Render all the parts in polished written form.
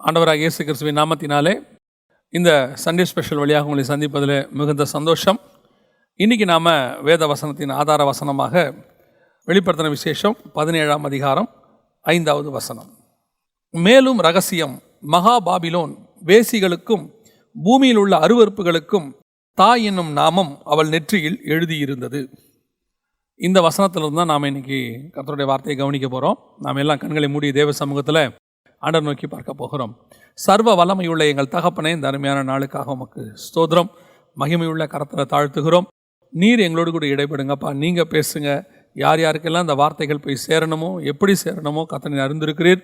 ஆண்டவராக இயேசு கிறிஸ்துவின் நாமத்தினாலே இந்த சண்டே ஸ்பெஷல் வழியாக உங்களை சந்திப்பதில் மிகுந்த சந்தோஷம். இன்றைக்கி நாம் வேத வசனத்தின் ஆதார வசனமாக வெளிப்படுத்தின விசேஷம் 17ஆம் அதிகாரம் 5வது வசனம். மேலும் ரகசியம், மகா பாபிலோன் வேசிகளுக்கும் பூமியில் உள்ள அருவருப்புகளுக்கும் தாய் என்னும் நாமம் அவள் நெற்றியில் எழுதியிருந்தது. இந்த வசனத்திலிருந்து தான் நாம் இன்றைக்கி கர்த்தருடைய வார்த்தையை கவனிக்க போகிறோம். நாம் எல்லாம் கண்களை மூடி தேவ சமூகத்தில் ஆண்டவர் நோக்கி பார்க்க போகிறோம். சர்வ வல்லமையுள்ள எங்கள் தகப்பனே, இந்த அருமையான நாளுக்காக உமக்கு ஸ்தோத்திரம். மகிமையுள்ள கரத்தில் தாழ்த்துகிறோம். நீர் எங்களோடு கூட இடைப்படுங்கப்பா. நீங்கள் பேசுங்க. யார் யாருக்கெல்லாம் இந்த வார்த்தைகள் போய் சேரணுமோ, எப்படி சேரணுமோ கர்த்தர் அறிந்திருக்கிறீர்.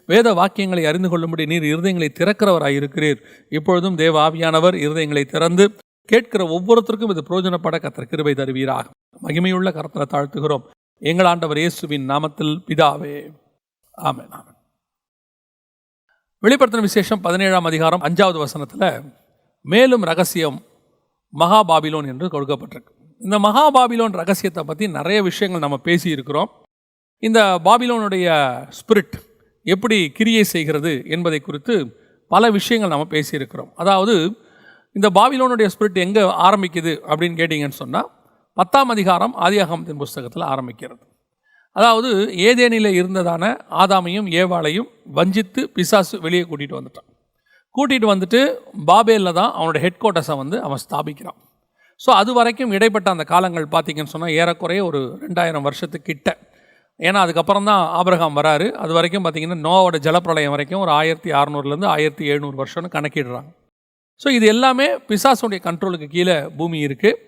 வேத வாக்கியங்களை அறிந்து கொள்ளும்படி நீர் இருதயங்களை திறக்கிறவராக இருக்கிறீர். இப்பொழுதும் தேவ ஆவியானவர் இருதயங்களை திறந்து கேட்கிற ஒவ்வொருத்தருக்கும் இது பிரயோஜனப்பட கர்த்தர் கிருபை தருவீராக. மகிமையுள்ள கரத்தில் தாழ்த்துகிறோம் எங்கள் ஆண்டவர் இயேசுவின் நாமத்தில் பிதாவே, ஆமென். ஆமென். வெளிப்படுத்தின விசேஷம் 17ஆம் அதிகாரம் 5வது வசனத்தில் மேலும் ரகசியம் மகா பாபிலோன் என்று கொடுக்கப்பட்டிருக்கு. இந்த மகா பாபிலோன் ரகசியத்தை பற்றி நிறைய விஷயங்கள் நம்ம பேசியிருக்கிறோம். இந்த பாபிலோனுடைய ஸ்பிரிட் எப்படி கிரியை செய்கிறது என்பதை குறித்து பல விஷயங்கள் நம்ம பேசியிருக்கிறோம். அதாவது இந்த பாபிலோனுடைய ஸ்பிரிட் எங்கே ஆரம்பிக்குது அப்படின்னு கேட்டிங்கன்னு சொன்னால் 10ஆம் அதிகாரம் ஆதியாகமத்தின் புஸ்தகத்தில் ஆரம்பிக்கிறது. அதாவது ஏதேனில் இருந்ததான ஆதாமையும் ஏவாளையும் வஞ்சித்து பிசாசு வெளியே கூட்டிகிட்டு வந்துட்டு பாபேலில் தான் அவனோட ஹெட் குவார்ட்டர்ஸை அவன் ஸ்தாபிக்கிறான். ஸோ அது வரைக்கும் இடைப்பட்ட அந்த காலங்கள் பார்த்திங்கன்னு சொன்னால் ஏறக்குறைய ஒரு 2000 வருஷத்துக்கிட்ட. ஏன்னா அதுக்கப்புறம் தான் ஆபிரகாம் வராரு. அது வரைக்கும் பார்த்திங்கன்னா நோவோட ஜலப்பிரளயம் வரைக்கும் ஒரு 1600 1700 வருஷம்னு கணக்கிடுறாங்க. ஸோ இது எல்லாமே பிசாசுடைய கண்ட்ரோலுக்கு கீழே பூமி இருக்குது.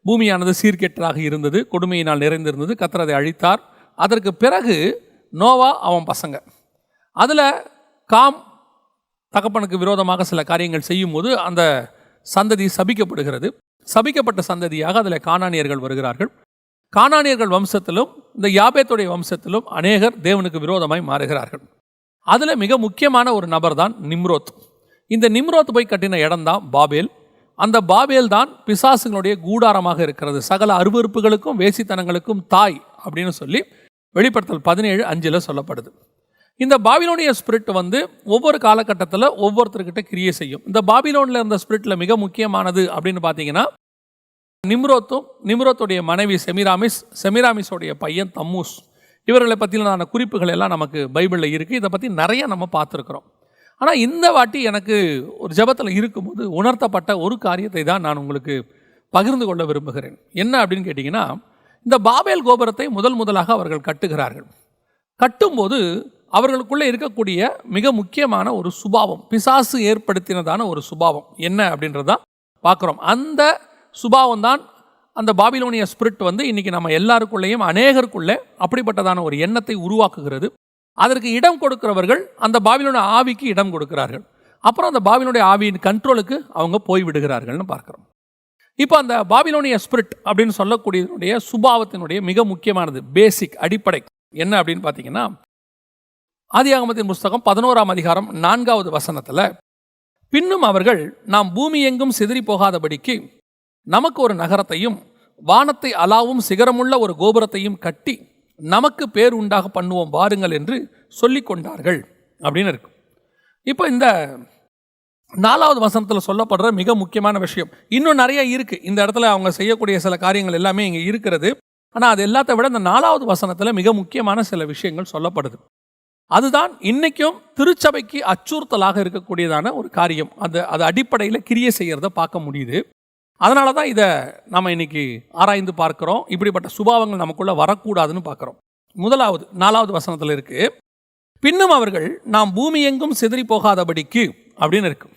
பூமியானது சீர்கெட்டதாக இருந்தது, கொடுமையினால் நிறைந்திருந்தது. கர்த்தர் அதை அழித்தார். அதற்கு பிறகு நோவா அவன் பசங்க, அதில் காம் தகப்பனுக்கு விரோதமாக சில காரியங்கள் செய்யும்போது அந்த சந்ததி சபிக்கப்படுகிறது. சபிக்கப்பட்ட சந்ததியாக அதில் கானானியர்கள் வருகிறார்கள். கானானியர்கள் வம்சத்திலும் இந்த யாபேத்துடைய வம்சத்திலும் அநேகர் தேவனுக்கு விரோதமாய் மாறுகிறார்கள். அதில் மிக முக்கியமான ஒரு நபர் தான் நிம்ரோத். இந்த நிம்ரோத் போய் கட்டின இடம்தான் பாபேல். அந்த பாபேல் தான் பிசாசுகளுடைய கூடாரமாக இருக்கிறது. சகல அருவருப்புகளுக்கும் வேசித்தனங்களுக்கும் தாய் அப்படின்னு சொல்லி வெளிப்படுத்தல் 17:5 சொல்லப்படுது. இந்த பாபிலோனிய ஸ்பிரிட் ஒவ்வொரு காலகட்டத்தில் ஒவ்வொருத்தர்கிட்ட கிரியை செய்யும். இந்த பாபிலோனில் இருந்த ஸ்பிரிட்டில் மிக முக்கியமானது அப்படின்னு பார்த்தீங்கன்னா நிம்ரோத்துடைய மனைவி செமிராமிஸோடைய பையன் தம்மூஸ். இவர்களை பற்றின குறிப்புகள் எல்லாம் நமக்கு பைபிளில் இருக்குது. இதை பற்றி நிறைய நம்ம பார்த்துருக்குறோம். ஆனால் இந்த வாட்டி எனக்கு ஒரு ஜெபத்தில் இருக்கும்போது உணர்த்தப்பட்ட ஒரு காரியத்தை தான் நான் உங்களுக்கு பகிர்ந்து கொள்ள விரும்புகிறேன். என்ன அப்படின்னு கேட்டிங்கன்னா, இந்த பாபேல் கோபுரத்தை முதலாக அவர்கள் கட்டுகிறார்கள். கட்டும்போது அவர்களுக்குள்ளே இருக்கக்கூடிய மிக முக்கியமான ஒரு சுபாவம், பிசாசு ஏற்படுத்தினதான ஒரு சுபாவம் என்ன அப்படின்றதான் பார்க்குறோம். அந்த சுபாவம் தான் அந்த பாபிலோனிய ஸ்பிரிட் இன்றைக்கி நம்ம எல்லாருக்குள்ளேயும் அநேகருக்குள்ளே அப்படிப்பட்டதான ஒரு எண்ணத்தை உருவாக்குகிறது. அதற்கு இடம் கொடுக்கிறவர்கள் அந்த பாபிலோனிய ஆவிக்கு இடம் கொடுக்கிறார்கள். அப்புறம் அந்த பாபிலோனிய ஆவியின் கண்ட்ரோலுக்கு அவங்க போய் விடுகிறார்கள்னு பார்க்குறோம். இப்போ அந்த பாபிலோனிய ஸ்பிரிட் அப்படின்னு சொல்லக்கூடியதனுடைய சுபாவத்தினுடைய மிக முக்கியமானது, பேசிக் அடிப்படை என்ன அப்படின்னு பார்த்தீங்கன்னா, ஆதியாகமத்தின் புஸ்தகம் 11ஆம் அதிகாரம் 4வது வசனத்தில், பின்னும் அவர்கள் நாம் பூமி எங்கும் சிதறி போகாதபடிக்கு நமக்கு ஒரு நகரத்தையும் வானத்தை அலாவும் சிகரமுள்ள ஒரு கோபுரத்தையும் கட்டி நமக்கு பேர் உண்டாக பண்ணுவோம் வாருங்கள் என்று சொல்லி கொண்டார்கள் அப்படின்னு இருக்கு. இப்போ இந்த 4வது வசனத்தில் சொல்லப்படுற மிக முக்கியமான விஷயம் இன்னும் நிறைய இருக்குது. இந்த இடத்துல அவங்க செய்யக்கூடிய சில காரியங்கள் எல்லாமே இங்கே இருக்கிறது. ஆனால் அது எல்லாத்த விட இந்த 4வது வசனத்தில் மிக முக்கியமான சில விஷயங்கள் சொல்லப்படுது. அதுதான் இன்றைக்கும் திருச்சபைக்கு அச்சுறுத்தலாக இருக்கக்கூடியதான ஒரு காரியம். அது அடிப்படையில் கிரியை செய்கிறத பார்க்க முடியுது. அதனால தான் இதை நம்ம இன்னைக்கு ஆராய்ந்து பார்க்குறோம். இப்படிப்பட்ட சுபாவங்கள் நமக்குள்ளே வரக்கூடாதுன்னு பார்க்குறோம். 4வது வசனத்தில் இருக்குது, பின்னும் அவர்கள் நாம் பூமி எங்கும் சிதறி போகாதபடிக்கு அப்படின்னு இருக்கு.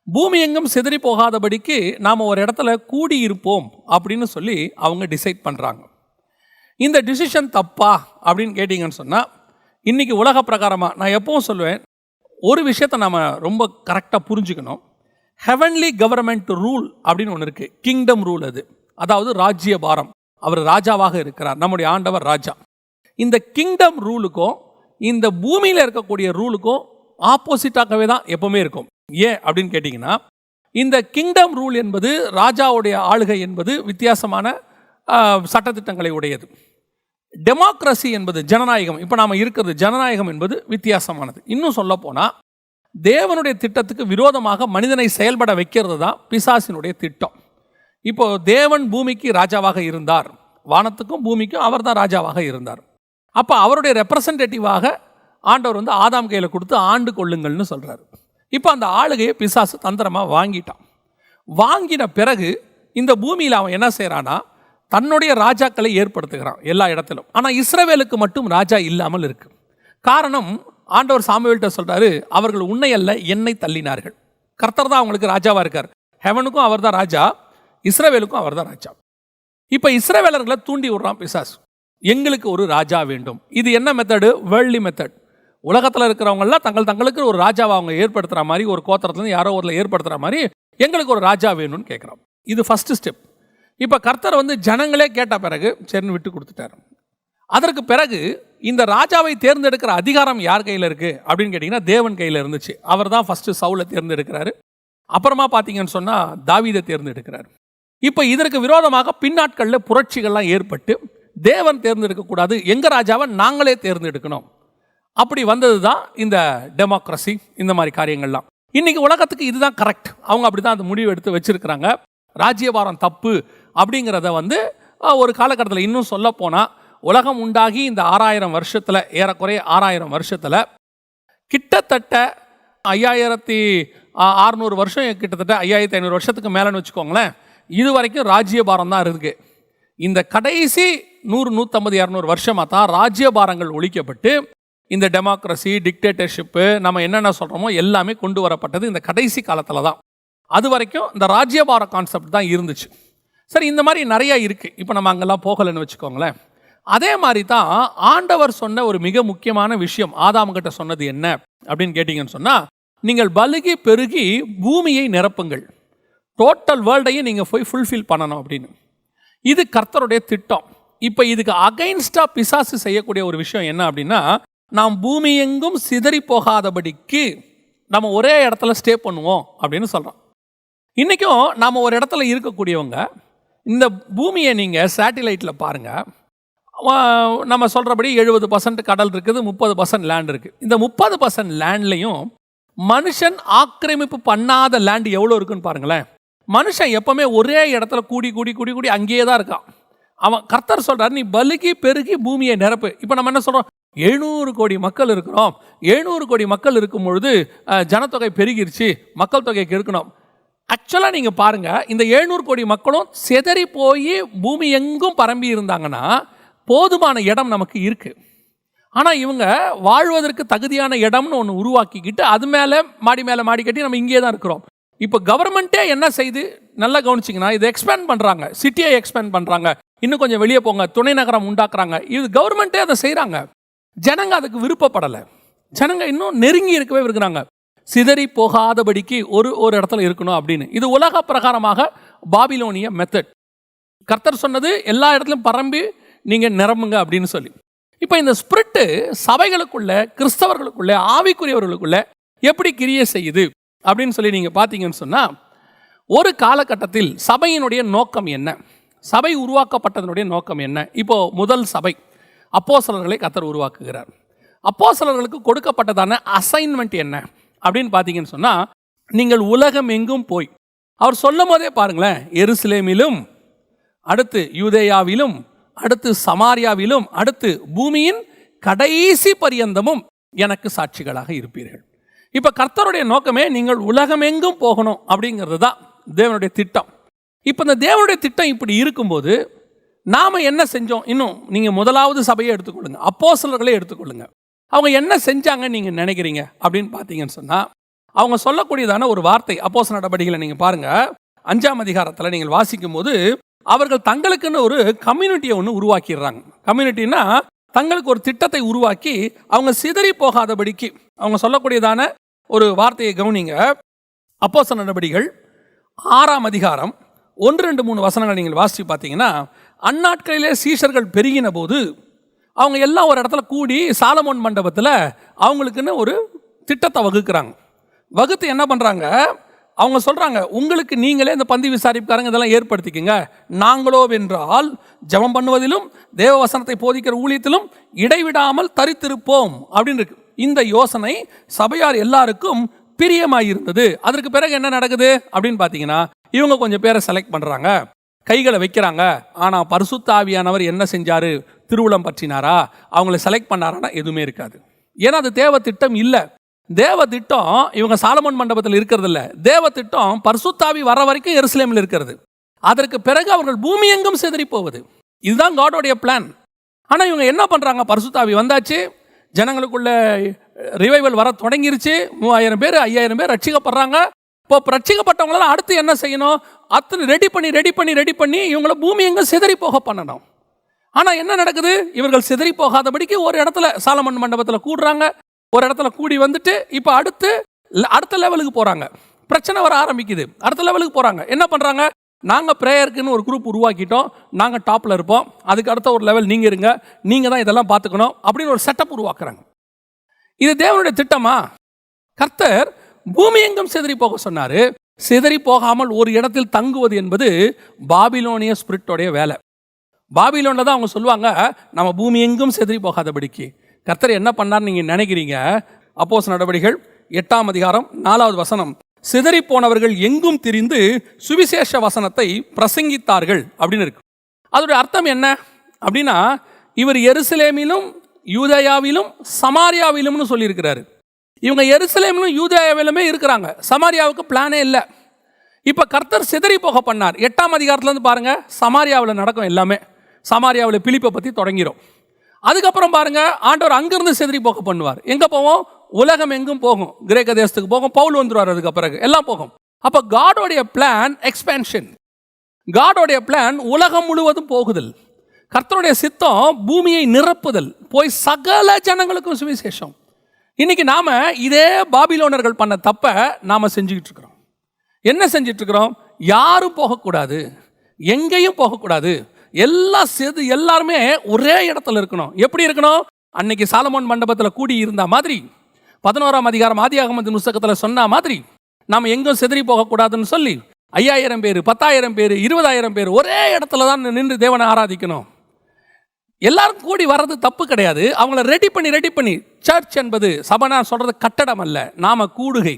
பூமி எங்கும் சிதறி போகாதபடிக்கு நாம் ஒரு இடத்துல கூடியிருப்போம் அப்படின்னு சொல்லி அவங்க டிசைட் பண்ணுறாங்க. இந்த டிசிஷன் தப்பா அப்படின்னு கேட்டிங்கன்னு சொன்னால், இன்றைக்கி உலக பிரகாரமாக நான் எப்பவும் சொல்லுவேன், ஒரு விஷயத்தை நம்ம ரொம்ப கரெக்டாக புரிஞ்சுக்கணும். ஹெவன்லி கவர்மெண்ட் ரூல் அப்படின்னு ஒன்று இருக்குது, கிங்டம் ரூல். அதாவது ராஜ்ய பாரம். அவர் ராஜாவாக இருக்கிறார், நம்முடைய ஆண்டவர் ராஜா. இந்த கிங்டம் ரூலுக்கும் இந்த பூமியில் இருக்கக்கூடிய ரூலுக்கும் ஆப்போசிட்டாகவே தான் எப்பவுமே இருக்கும். ஏன் அப்படின்னு கேட்டிங்கன்னா, இந்த கிங்டம் ரூல் என்பது, ராஜாவுடைய ஆளுகை என்பது வித்தியாசமான சட்டத்திட்டங்களை உடையது. டெமோக்ரஸி என்பது ஜனநாயகம், இப்போ நாம் இருக்கிறது ஜனநாயகம் என்பது வித்தியாசமானது. இன்னும் சொல்ல போனால் தேவனுடைய திட்டத்துக்கு விரோதமாக மனிதனை செயல்பட வைக்கிறது தான் பிசாசினுடைய திட்டம். இப்போ தேவன் பூமிக்கு ராஜாவாக இருந்தார், வானத்துக்கும் பூமிக்கும் அவர் தான் ராஜாவாக இருந்தார். அப்போ அவருடைய ரெப்ரசன்டேட்டிவாக ஆண்டவர் வந்து ஆதாம் கையில் கொடுத்து ஆண்டு கொள்ளுங்கள்னு சொல்கிறாரு. இப்போ அந்த ஆளுகையை பிசாசு தந்திரமாக வாங்கிட்டான். வாங்கின பிறகு இந்த பூமியில் அவன் என்ன செய்கிறான்னா தன்னுடைய ராஜாக்களை ஏற்படுத்துகிறான் எல்லா இடத்திலும். ஆனால் இஸ்ரவேலுக்கு மட்டும் ராஜா இல்லாமல் இருக்கு. காரணம், ஆண்டவர் சாமுவேல்கிட்ட சொல்கிறாரு, அவர்கள் உன்னை அல்ல என்னை தள்ளினார்கள். கர்த்தர் தான் அவங்களுக்கு ராஜாவாக இருக்கார். ஹெவனுக்கும் அவர் தான் ராஜா, இஸ்ரவேலுக்கும் அவர் தான் ராஜா. இப்போ இஸ்ரவேலர்களை தூண்டி விடுறான் பிசாசு, எங்களுக்கு ஒரு ராஜா வேண்டும். இது என்ன மெத்தடு? Worldly method. உலகத்தில் இருக்கிறவங்களாம் தங்களுக்கு ஒரு ராஜாவை அவங்க ஏற்படுத்துகிற மாதிரி, ஒரு கோத்திரத்துலேருந்து யாரோ ஒருல ஏற்படுத்துகிற மாதிரி எங்களுக்கு ஒரு ராஜா வேணும்னு கேட்குறோம். இது ஃபஸ்ட்டு ஸ்டெப். இப்போ கர்த்தர் வந்து ஜனங்களே கேட்ட பிறகு சரின்னு விட்டு கொடுத்துட்டார். அதற்கு பிறகு இந்த ராஜாவை தேர்ந்தெடுக்கிற அதிகாரம் யார் கையில் இருக்குது அப்படின்னு கேட்டிங்கன்னா தேவன் கையில் இருந்துச்சு. அவர் தான் ஃபஸ்ட்டு சவுலை தேர்ந்தெடுக்கிறாரு. அப்புறமா பார்த்தீங்கன்னு சொன்னால் தாவீதை தேர்ந்தெடுக்கிறார். இப்போ இதற்கு விரோதமாக பின்னாட்களில் புரட்சிகள்லாம் ஏற்பட்டு தேவன் தேர்ந்தெடுக்கக்கூடாது, எங்கள் ராஜாவை நாங்களே தேர்ந்தெடுக்கணும், அப்படி வந்தது தான் இந்த டெமோக்ரஸி, இந்த மாதிரி காரியங்கள்லாம். இன்றைக்கி உலகத்துக்கு இதுதான் கரெக்ட். அவங்க அப்படி தான் அந்த முடிவு எடுத்து வச்சுருக்கிறாங்க. ராஜ்யபாரம் தப்பு அப்படிங்கிறத வந்து ஒரு காலகட்டத்தில், இன்னும் சொல்ல போனால் உலகம் உண்டாகி இந்த 6000 வருஷத்தில், ஏறக்குறைய 6000 வருஷத்தில் கிட்டத்தட்ட 5600 வருஷம், கிட்டத்தட்ட 5500 வருஷத்துக்கு மேலேன்னு வச்சுக்கோங்களேன், இது வரைக்கும் ராஜ்யபாரம் தான் இருக்குது. இந்த கடைசி 100, 150, 200 வருஷமாக தான் ராஜ்யபாரங்கள் ஒழிக்கப்பட்டு இந்த டெமோக்ரஸி, டிக்டேட்டர்ஷிப்பு, நம்ம என்னென்ன சொல்கிறோமோ எல்லாமே கொண்டு வரப்பட்டது இந்த கடைசி காலத்தில் தான். அது வரைக்கும் இந்த ராஜ்யபார கான்செப்ட் தான் இருந்துச்சு. சரி, இந்த மாதிரி நிறையா இருக்குது. இப்போ நம்ம அங்கெல்லாம் போகலைன்னு வச்சுக்கோங்களேன். அதே மாதிரி தான் ஆண்டவர் சொன்ன ஒரு மிக முக்கியமான விஷயம் ஆதாம்கிட்ட சொன்னது என்ன அப்படின்னு கேட்டிங்கன்னு சொன்னால், நீங்கள் பலுகி பெருகி பூமியை நிரப்புங்கள், டோட்டல் வேர்ல்டையும் நீங்கள் போய் ஃபுல்ஃபில் பண்ணணும் அப்படின்னு. இது கர்த்தருடைய திட்டம். இப்போ இதுக்கு அகைன்ஸ்டாக பிசாசு செய்யக்கூடிய ஒரு விஷயம் என்ன அப்படின்னா, நாம் பூமி எங்கும் சிதறி போகாதபடிக்கு நம்ம ஒரே இடத்துல ஸ்டே பண்ணுவோம் அப்படின்னு சொல்கிறோம். இன்றைக்கும் நாம் ஒரு இடத்துல இருக்கக்கூடியவங்க, இந்த பூமியை நீங்கள் சேட்டிலைட்டில் பாருங்கள், நம்ம சொல்கிறபடி 70% கடல் இருக்குது, 30% லேண்ட் இருக்குது. இந்த 30% லேண்ட்லையும் மனுஷன் ஆக்கிரமிப்பு பண்ணாத லேண்ட் எவ்வளோ இருக்குன்னு பாருங்களேன். மனுஷன் எப்போவுமே ஒரே இடத்துல கூடி கூடி கூடி கூடி அங்கேயே தான் இருக்கான். அவன் கர்த்தர் சொல்கிறார், நீ பலுகி பெருகி பூமியை நிரப்பு. இப்போ நம்ம என்ன சொல்கிறோம், 700 கோடி மக்கள் இருக்கிறோம். 700 கோடி மக்கள் இருக்கும் பொழுது ஜனத்தொகை பெருகிருச்சு, மக்கள் தொகைக்கு இருக்கணும். ஆக்சுவலாக நீங்கள் பாருங்கள், இந்த 700 கோடி மக்களும் செதறி போய் பூமி எங்கும் பரம்பி இருந்தாங்கன்னா போதுமான இடம் நமக்கு இருக்குது. ஆனால் இவங்க வாழ்வதற்கு தகுதியான இடம்னு ஒன்று உருவாக்கிக்கிட்டு அது மேலே மாடி கட்டி நம்ம இங்கே தான் இருக்கிறோம். இப்போ கவர்மெண்ட்டே என்ன செய்து நல்லா கவனிச்சிங்கன்னா, இதை எக்ஸ்பேண்ட் பண்ணுறாங்க, சிட்டியை எக்ஸ்பேண்ட் பண்ணுறாங்க, இன்னும் கொஞ்சம் வெளியே போங்க, துணை நகரம் உண்டாக்குறாங்க. இது கவர்மெண்ட்டே அதை செய்கிறாங்க. ஜனங்க அதுக்கு விருப்பப்படலை. ஜனங்க இன்னும் நெருங்கி இருக்கவே இருக்கிறாங்க, சிதறி போகாதபடிக்கு ஒரு இடத்துல இருக்கணும் அப்படின்னு. இது உலக பிரகாரமாக பாபிலோனிய மெத்தட். கர்த்தர் சொன்னது எல்லா இடத்துலையும் பரம்பி நீங்கள் நிரம்புங்க அப்படின்னு சொல்லி. இப்போ இந்த ஸ்பிரிட்டு சபைகளுக்குள்ள, கிறிஸ்தவர்களுக்குள்ள, ஆவிக்குரியவர்களுக்குள்ள எப்படி கிரியை செய்யுது அப்படின்னு சொல்லி நீங்கள் பார்த்தீங்கன்னு சொன்னால், ஒரு காலகட்டத்தில் சபையினுடைய நோக்கம் என்ன, சபை உருவாக்கப்பட்டதனுடைய நோக்கம் என்ன? இப்போ முதல் சபை அப்போஸ்தலர்களை கர்த்தர் உருவாக்குகிறார். அப்போஸ்தலர்களுக்கு கொடுக்கப்பட்டதான அசைன்மெண்ட் என்ன அப்படின்னு பார்த்தீங்கன்னு சொன்னால், நீங்கள் உலகம் எங்கும் போய், அவர் சொல்லும் போதே பாருங்களேன், எருசலேமிலும், அடுத்து யூதேயாவிலும், அடுத்து சமாரியாவிலும், அடுத்து பூமியின் கடைசி பரியந்தமும் எனக்கு சாட்சிகளாக இருப்பீர்கள். இப்போ கர்த்தருடைய நோக்கமே நீங்கள் உலகமெங்கும் போகணும் அப்படிங்கிறது தான் தேவனுடைய திட்டம். இப்போ இந்த தேவனுடைய திட்டம் இப்படி இருக்கும்போது நாம் என்ன செஞ்சோம்? இன்னும் நீங்கள் முதலாவது சபையை எடுத்துக்கொள்ளுங்க, அப்போஸ்தலர்களை எடுத்துக்கொள்ளுங்க. அவங்க என்ன செஞ்சாங்கன்னு நீங்கள் நினைக்கிறீங்க அப்படின்னு பார்த்தீங்கன்னு சொன்னால், அவங்க சொல்லக்கூடியதான ஒரு வார்த்தை அப்போஸ்தலர் நடபடிகளை நீங்கள் பாருங்கள், 5ஆம் அதிகாரத்தில் நீங்கள் வாசிக்கும் போது, அவர்கள் தங்களுக்குன்னு ஒரு கம்யூனிட்டியை ஒன்று உருவாக்கிடுறாங்க. கம்யூனிட்டின்னா தங்களுக்கு ஒரு திட்டத்தை உருவாக்கி அவங்க சிதறி போகாதபடிக்கு அவங்க சொல்லக்கூடியதான ஒரு வார்த்தையை கவனிங்க. அப்போஸ்தலர் நடபடிகள் 6ஆம் அதிகாரம் 1, 2, 3 வசனங்கள் நீங்கள் வாசித்து பார்த்தீங்கன்னா, அந்நாட்களிலே சீஷர்கள் பெருகின போது அவங்க எல்லாம் ஒரு இடத்துல கூடி சாலமோன் மண்டபத்தில் அவங்களுக்குன்னு ஒரு திட்டத்தை வகுக்கிறாங்க. வகுத்து என்ன பண்ணுறாங்க, அவங்க சொல்கிறாங்க, உங்களுக்கு நீங்களே இந்த பந்தி விசாரிப்புக்காரங்க இதெல்லாம் ஏற்படுத்திக்கங்க, நாங்களோ வென்றால் ஜெபம் பண்ணுவதிலும் தேவ வசனத்தை போதிக்கிற ஊழியத்திலும் இடைவிடாமல் தரித்திருப்போம் அப்படின்னு இருக்கு. இந்த யோசனை சபையார் எல்லாருக்கும் பிரியமாக இருந்தது. அதற்கு பிறகு என்ன நடக்குது அப்படின்னு பார்த்தீங்கன்னா, இவங்க கொஞ்சம் பேரை செலக்ட் பண்ணுறாங்க, கைகளை வைக்கிறாங்க. ஆனால் பரிசுத்த ஆவியானவர் என்ன செஞ்சாரு? திருவுளம் பற்றினாரா? அவங்கள செலக்ட் பண்ணாரான்னா எதுவுமே இருக்காது. ஏன்னா அது தேவ திட்டம் இல்லை. தேவ திட்டம் இவங்க சாலமோன் மண்டபத்தில் இருக்கிறது இல்லை. தேவ திட்டம் பரிசுத்தாவி வர வரைக்கும் எருசலேமில் இருக்கிறது. அதற்கு பிறகு அவர்கள் பூமி எங்கும் சிதறி போவது. இதுதான் காடோடைய பிளான். ஆனால் இவங்க என்ன பண்ணுறாங்க? பரிசுத்தாவி வந்தாச்சு, ஜனங்களுக்குள்ள ரிவைவல் வர தொடங்கிருச்சு. 3000 பேர் 5000 பேர் ரட்சிக்கப்படுறாங்க. இப்போ ரட்சிக்கப்பட்டவங்களாம் அடுத்து என்ன செய்யணும்? அத்தனை ரெடி பண்ணி இவங்களை பூமி எங்கும் சிதறி போக பண்ணணும். ஆனால் என்ன நடக்குது? இவர்கள் சிதறி போகாதபடிக்கு ஒரு இடத்துல சாலமன் மண்டபத்தில் கூடுறாங்க. ஒரு இடத்துல கூடி வந்துட்டு இப்போ அடுத்த லெவலுக்கு போகிறாங்க. பிரச்சனை வர ஆரம்பிக்குது. அடுத்த லெவலுக்கு போகிறாங்க. என்ன பண்ணுறாங்க? நாங்கள் ப்ரேயருக்குன்னு ஒரு குரூப் உருவாக்கிட்டோம், நாங்கள் டாப்பில் இருப்போம், அதுக்கு அடுத்த ஒரு லெவல் நீங்கள் இருங்க, நீங்கள் தான் இதெல்லாம் பார்த்துக்கணும் அப்படின்னு ஒரு செட்டப் உருவாக்குறாங்க. இது தேவனுடைய திட்டமா? கர்த்தர் பூமி எங்கும் சிதறி போக சொன்னார். சிதறி போகாமல் ஒரு இடத்தில் தங்குவது என்பது பாபிலோனிய ஸ்பிரிட்டோடைய வேலை. பாபிலோனில் தான் அவங்க சொல்லுவாங்க, நம்ம பூமி எங்கும் சிதறி போகாதபடிக்கு. கர்த்தர் என்ன பண்ணார்னு நீங்கள் நினைக்கிறீங்க? அப்போஸ்தலர் நடவடிக்கைகள் 8ஆம் அதிகாரம் 4வது வசனம், சிதறி போனவர்கள் எங்கும் திரிந்து சுவிசேஷ வசனத்தை பிரசங்கித்தார்கள் அப்படின்னு இருக்கு. அதோடைய அர்த்தம் என்ன அப்படின்னா, இவர் எருசலேமிலும் யூதேயாவிலும் சமாரியாவிலும்னு சொல்லியிருக்கிறாரு. இவங்க எருசலேமிலும் யூதேயாவிலுமே இருக்கிறாங்க, சமாரியாவுக்கு பிளானே இல்லை. இப்போ கர்த்தர் சிதறி போக பண்ணார். 8ஆம் அதிகாரத்துலேருந்து பாருங்க, சமாரியாவில் நடக்கும் எல்லாமே. சமாரியாவில் பிலிப்பை பற்றி தொடங்கிடும். அதுக்கப்புறம் பாருங்க, ஆண்டவர் அங்கிருந்து சிதறி போக பண்ணுவார். எங்கே போவோம்? உலகம் எங்கும் போகும், கிரேக்க தேசத்துக்கு போகும், பவுல் வந்துருவார், அதுக்கு பிறகு எல்லாம் போகும். அப்போ காடோடைய பிளான் எக்ஸ்பேன்ஷன். காடோடைய பிளான் உலகம் முழுவதும் போகுதல். கர்த்தருடைய சித்தம் பூமியை நிரப்புதல், போய் சகல ஜனங்களுக்கும் சுவிசேஷம். இன்னைக்கு நாம இதே பாபிலோனர்கள் பண்ண தப்ப நாம செஞ்சுக்கிட்டு இருக்கிறோம். என்ன செஞ்சிட்டு இருக்கிறோம்? யாரும் போகக்கூடாது, எங்கேயும் போகக்கூடாது, எல்லாருமே ஒரே இடத்துல இருக்கணும். எப்படி இருக்கணும்? அன்னைக்கு சாலமோன் மண்டபத்தில் கூடி இருந்த மாதிரி, 11ஆம் அதிகாரம் ஆதியாகமத்தின் புத்தகத்தில் சொன்ன மாதிரி, நாம் எங்கும் சிதறி போகக்கூடாதுன்னு சொல்லி 5000 பேர் 10,000 பேர் 20,000 பேர் ஒரே இடத்துல தான் நின்று தேவனை ஆராதிக்கணும். எல்லாரும் கூடி வர்றது தப்பு கிடையாது. அவங்கள ரெடி பண்ணி சர்ச் என்பது சபனா சொல்றது கட்டடம் அல்ல, நாம கூடுகை.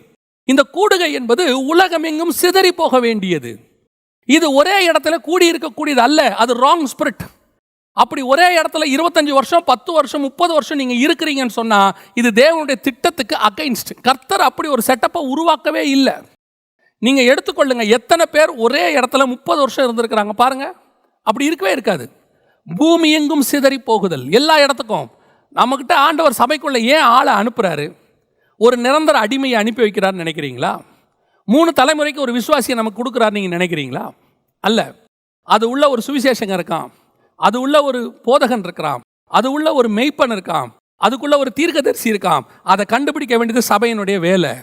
இந்த கூடுகை என்பது உலகம் எங்கும் சிதறி போக வேண்டியது. இது ஒரே இடத்துல கூடி இருக்கக்கூடியது அல்ல, அது ராங் ஸ்பிரிட். அப்படி ஒரே இடத்துல 25 வருஷம் 10 வருஷம் 30 வருஷம் நீங்க இருக்கிறீங்கன்னு சொன்னா இது தேவனுடைய திட்டத்துக்கு அகைன்ஸ்ட். கர்த்தர் அப்படி ஒரு செட்டப்பை உருவாக்கவே இல்லை. நீங்க எடுத்துக்கொள்ளுங்க, எத்தனை பேர் ஒரே இடத்துல 30 வருஷம் இருந்திருக்கிறாங்க பாருங்க. அப்படி இருக்கவே இருக்காது. பூமி எங்கும் சிதறி போகுதல், எல்லா இடத்துக்கும். நம்மகிட்ட ஆண்டவர் சபைக்குள்ள ஏன் ஆளை அனுப்புறாரு? ஒரு நிரந்தர அடிமையை அனுப்பி வைக்கிறார்னு நினைக்கிறீங்களா? 3 தலைமுறைக்கு ஒரு விசுவாசியை நமக்கு கொடுக்குறாரு நீங்க நினைக்கிறீங்களா? அல்ல. அது உள்ள ஒரு சுவிசேஷங்க இருக்கான், அது உள்ள ஒரு போதகன் இருக்கிறான், அது உள்ள ஒரு மெய்ப்பன் இருக்கான், அதுக்குள்ள ஒரு தீர்க்கதரிசி இருக்கான். அதை கண்டுபிடிக்க வேண்டியது சபையினுடைய வேலை.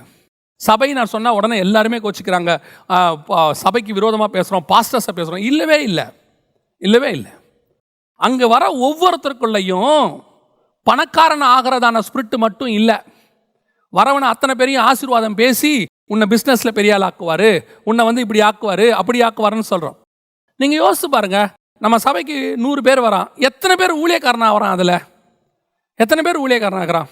சபை நான் சொன்னால் உடனே எல்லாருமே கோச்சிக்கிறாங்க, சபைக்கு விரோதமாக பேசுகிறோம், பாஸ்டர்ஸை பேசுகிறோம். இல்லவே இல்லை. அங்கே வர ஒவ்வொருத்தருக்குள்ளையும் பணக்காரன் ஆகிறதான ஸ்பிரிட் மட்டும் இல்லை. வரவனை அத்தனை பேரையும் ஆசீர்வாதம் பேசி உன்னை பிஸ்னஸில் பெரிய ஆள் ஆக்குவார், உன்னை இப்படி ஆக்குவார், அப்படி ஆக்குவாருன்னு சொல்கிறோம். நீங்கள் யோசிச்சு பாருங்க, நம்ம சபைக்கு 100 பேர் வரான், எத்தனை பேர் ஊழியக்காரனாக வரான்? அதில் எத்தனை பேர் ஊழியக்காரனாகிறான்?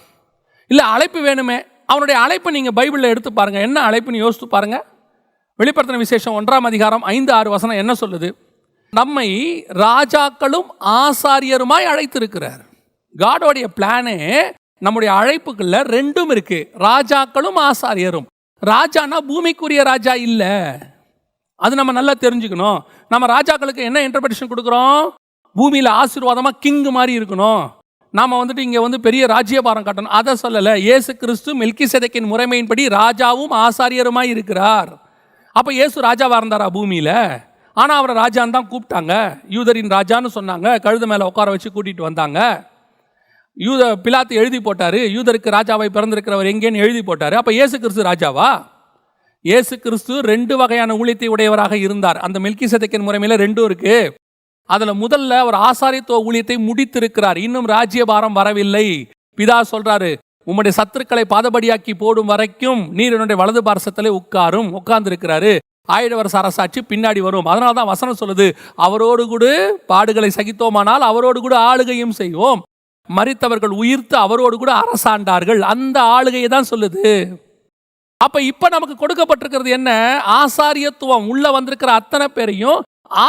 இல்லை அழைப்பு வேணுமே, அவனுடைய அழைப்பை நீங்கள் பைபிளில் எடுத்து பாருங்கள். என்ன அழைப்புன்னு யோசித்து பாருங்கள். வெளிப்படுத்தின விசேஷம் 1ஆம் அதிகாரம் 5-6 வசனம் என்ன சொல்லுது? நம்மை ராஜாக்களும் ஆசாரியருமாய் அழைத்திருக்கிறார். காடோடைய பிளானே நம்முடைய அழைப்புக்குள்ள 2ம் இருக்கு, ராஜாக்களும் ஆசாரியரும். ராஜானா பூமிக்குரிய ராஜா இல்லை, அது நம்ம நல்லா தெரிஞ்சுக்கணும். நம்ம ராஜாக்களுக்கு என்ன இன்டர்பிரேஷன் கொடுக்குறோம்? பூமியில் ஆசீர்வாதமாக கிங் மாதிரி இருக்கணும், நாம் இங்கே பெரிய ராஜ்யபாரம் காட்டணும், அதை சொல்லலை. இயேசு கிறிஸ்து மெல்கிசேதேக்கின் முறைமையின்படி ராஜாவும் ஆசாரியருமாய் இருக்கிறார். அப்போ இயேசு ராஜாவாக இருந்தாரா பூமியில்? ஆனால் அவரை ராஜான்னு தான் கூப்பிட்டாங்க. யூதரின் ராஜான்னு சொன்னாங்க, கழுத மேலே உட்கார வச்சு கூட்டிகிட்டு வந்தாங்க. பிலாத்து எழுதி போட்டார், யூதருக்கு ராஜாவை பிறந்திருக்கிறவர் எங்கேன்னு எழுதி போட்டார். அப்போ இயேசு கிறிஸ்து ராஜாவா? இயேசு கிறிஸ்து 2 வகையான ஊழியத்தை உடையவராக இருந்தார். அந்த மெல்கிசேதேக்கின் முறைமையில் 2 இருக்கு. அதில் முதல்ல அவர் ஆசாரியத்துவ ஊழியத்தை முடித்திருக்கிறார், இன்னும் ராஜ்யபாரம் வரவில்லை. பிதா சொல்றாரு, உம்முடைய சத்துருக்களை பாதபடியாக்கி போடும் வரைக்கும் நீர் என்னுடைய வலது பார்சத்திலே உட்கார்ந்து இருக்கிறாரு. 1000 வருஷ அரசாட்சி பின்னாடி வரும். அதனால தான் வசனம் சொல்லுது, அவரோடு கூட பாடுகளை சகித்தோமானால் அவரோடு கூட ஆளுகையும் செய்வோம். மரித்தவர்கள் உயிர்த்து அவரோடு கூட அரசாண்டார்கள். அந்த ஆளுகையை தான் சொல்லுது. அப்ப இப்ப நமக்கு கொடுக்கப்பட்டிருக்கிறது என்ன? ஆசாரியத்துவம். உள்ள வந்திருக்கிற அத்தனை பேரையும்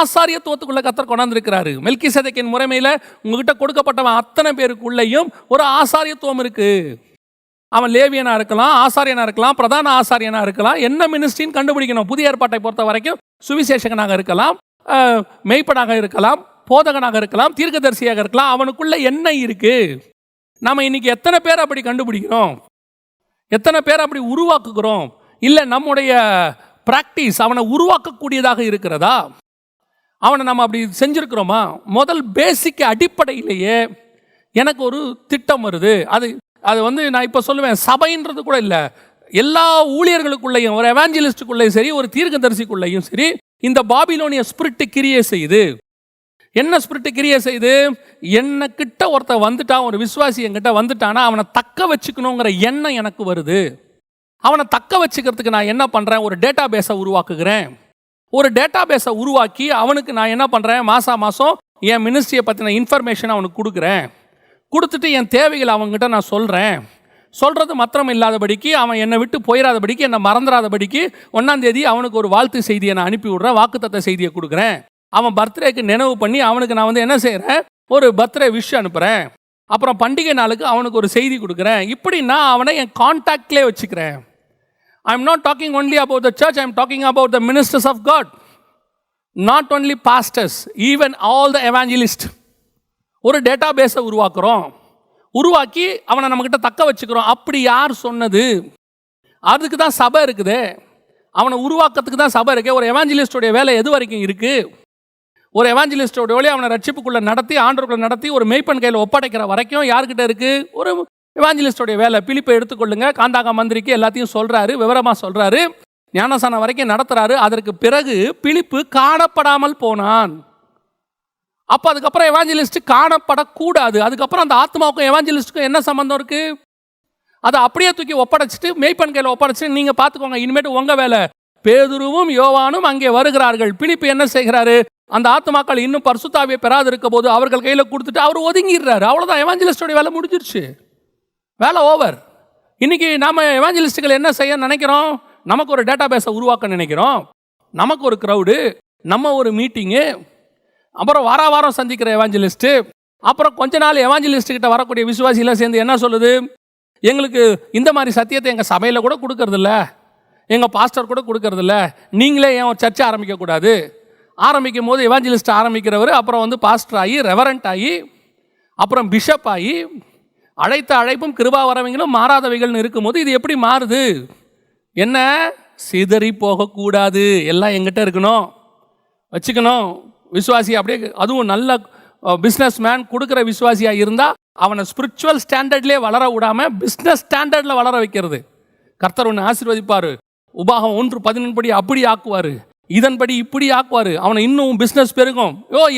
ஆசாரியத்துவத்துக்குள்ள கர்த்தர் கொண்டாந்துருக்கிறாரு. மெல்கிசேதேக்கின் முறைமையில உங்ககிட்ட கொடுக்கப்பட்டவன் அத்தனை பேருக்குள்ளேயும் ஒரு ஆசாரியத்துவம் இருக்கு. அவன் லேவியனா இருக்கலாம், ஆசாரியனா இருக்கலாம், பிரதான ஆசாரியனா இருக்கலாம், என்ன மினிஸ்ட்ரின்னு கண்டுபிடிக்கணும். புதிய ஏற்பாட்டை பொறுத்த வரைக்கும் சுவிசேஷகனாக இருக்கலாம், மெய்ப்பனாக இருக்கலாம், போதகனாக இருக்கலாம், தீர்க்கதரிசியாக இருக்கலாம். அவனுக்குள்ள என்ன இருக்கு? நாம இன்னைக்கு எத்தனை பேர் அப்படி கண்டுபிடிக்கிறோம்? எத்தனை பேர் அப்படி உருவாக்குகிறோம்? இல்லை நம்முடைய பிராக்டிஸ் அவனை உருவாக்கக்கூடியதாக இருக்கிறதா? அவனை நம்ம அப்படி செஞ்சிருக்கிறோமா? முதல் பேசிக் அடிப்படையிலேயே எனக்கு ஒரு திட்டம் வருது. அது வந்து நான் இப்போ சொல்லுவேன், சபைன்றது கூட இல்லை, எல்லா ஊழியர்களுக்குள்ளேயும், ஒரு எவாஞ்சலிஸ்டுக்குள்ளேயும் சரி, ஒரு தீர்க்கதரிசிக்குள்ளேயும் சரி, இந்த பாபிலோனிய ஸ்பிரிட் கிரியே செய்யுது. என்ன ஸ்பிரிட் கிரியே செய்யுது? என்ன கிட்ட ஒருத்தர் வந்துட்டான், ஒரு விசுவாசி என்கிட்ட வந்துட்டானா அவனை தக்க வச்சுக்கணுங்கிற எண்ணம் எனக்கு வருது. அவனை தக்க வச்சுக்கிறதுக்கு நான் என்ன பண்ணுறேன்? ஒரு டேட்டா பேஸை உருவாக்குகிறேன். ஒரு டேட்டா பேஸை உருவாக்கி அவனுக்கு நான் என்ன பண்ணுறேன்? மாதம் என் மினிஸ்ட்ரியை பற்றின இன்ஃபர்மேஷன் அவனுக்கு கொடுக்குறேன். கொடுத்துட்டு என் தேவைகளை அவங்ககிட்ட நான் சொல்கிறேன். சொல்கிறது மாத்திரம் இல்லாதபடிக்கு, அவன் என்னை விட்டு போயிடாதபடிக்கு, என்னை மறந்துடாதபடிக்கு 1ஆம் தேதி அவனுக்கு ஒரு வாழ்த்து செய்தியை நான் அனுப்பி விட்றேன், வாக்குத்தத்த செய்தியை கொடுக்குறேன். அவன் பர்த்டேக்கு நினைவு பண்ணி அவனுக்கு நான் வந்து என்ன செய்கிறேன்? ஒரு பர்த்டே விஷ் அனுப்புகிறேன். அப்புறம் பண்டிகை நாளுக்கு அவனுக்கு ஒரு செய்தி கொடுக்குறேன். இப்படி நான் அவனை என் கான்டாக்ட்லேயே வச்சுக்கிறேன். I am not talking only about the church, I am talking about the ministers of God. Not only pastors, even all the evangelists. ஒரு டேட்டா பேஸை உருவாக்குறோம். உருவாக்கி அவனை நம்மக்கிட்ட தக்க வச்சுக்கிறோம். அப்படி யார் சொன்னது? அதுக்கு தான் சபை இருக்குது. அவனை உருவாக்கத்துக்கு தான் சபை இருக்குது. ஒரு எவாஞ்சலிஸ்டோடைய வேலை எது வரைக்கும் இருக்குது? ஒரு எவாஞ்சலிஸ்டோடைய வேலையை அவனை ரட்சிப்புக்குள்ளே நடத்தி, ஆண்டவர்களை நடத்தி, ஒரு மெய்ப்பன் கையில் ஒப்படைக்கிற வரைக்கும் யார்கிட்ட இருக்குது? ஒரு எவாஞ்சலிஸ்டோடைய வேலை. பிலிப்பை எடுத்துக்கொள்ளுங்க, காந்தாங்க மந்திரிக்கு எல்லாத்தையும் சொல்கிறாரு, விவரமாக சொல்கிறாரு, ஞானசானம் வரைக்கும் நடத்துகிறாரு. அதற்கு பிறகு பிலிப்பு காணப்படாமல் போனான். அப்போ அதுக்கப்புறம் எவாஞ்சலிஸ்ட் காணப்படக்கூடாது. அதுக்கப்புறம் அந்த ஆத்மாவுக்கும் எவாஞ்சலிஸ்ட்டுக்கும் என்ன சம்பந்தம் இருக்குது? அதை அப்படியே தூக்கி ஒப்படைச்சிட்டு, மெய்ப்பன் கையில் ஒப்படைச்சிட்டு, நீங்கள் பார்த்துக்கோங்க, இனிமேட்டு உங்கள் வேலை. பேதுருவும் யோவானும் அங்கே வருகிறார்கள். பிலிப்பு என்ன செய்கிறாரு? அந்த ஆத்மாக்கள் இன்னும் பரிசுத்தாவியை பெறாது இருக்க போது அவர்கள் கையில் கொடுத்துட்டு அவர் ஒதுங்கிடுறாரு. அவ்வளோதான், எவாஞ்சலிஸ்டோடைய வேலை முடிஞ்சிருச்சு. வேலை ஓவர். இன்னைக்கு நாம எவாஞ்சலிஸ்டுகள் என்ன செய்ய நினைக்கிறோம்? நமக்கு ஒரு டேட்டா பேஸை உருவாக்க நினைக்கிறோம். நமக்கு ஒரு க்ரௌடு, நம்ம ஒரு மீட்டிங்கு, அப்புறம் வாரம் சந்திக்கிற எவாஞ்சலிஸ்ட்டு, அப்புறம் கொஞ்ச நாள் எவாஞ்சலிஸ்ட் கிட்ட வரக்கூடிய விசுவாசிலாம் சேர்ந்து என்ன சொல்லுது? எங்களுக்கு இந்த மாதிரி சத்தியத்தை எங்கள் சபையில் கூட கொடுக்கறதில்ல, எங்கள் பாஸ்டர் கூட கொடுக்கறதில்ல, நீங்களே ஏன் ஒரு சர்ச்சை ஆரம்பிக்கக்கூடாது? ஆரம்பிக்கும் போது எவாஞ்சலிஸ்ட் ஆரம்பிக்கிறவர் அப்புறம் வந்து பாஸ்டர் ஆகி, ரெவரண்ட் ஆகி, அப்புறம் பிஷப் ஆகி, அழைத்த அழைப்பும் கிருபா வரவங்களும் மாறாதவைகள்னு இருக்கும்போது இது எப்படி மாறுது? என்ன? சிதறி போகக்கூடாது, எல்லாம் எங்கிட்ட இருக்கணும், வச்சுக்கணும். விசுவாசி அப்படியே, அதுவும் நல்ல பிஸ்னஸ் மேன் கொடுக்குற விசுவாசியாக இருந்தால் அவனை ஸ்பிரிச்சுவல் ஸ்டாண்டர்ட்லேயே வளர விடாமல் பிஸ்னஸ் ஸ்டாண்டர்டில் வளர வைக்கிறது. கர்த்தர் ஒன்று ஆசீர்வதிப்பார். உபாகம் 1:11 படி அப்படி ஆக்குவார், இதன்படி இப்படி ஆக்குவார். அவனை இன்னும் பிஸ்னஸ் பெருகும்.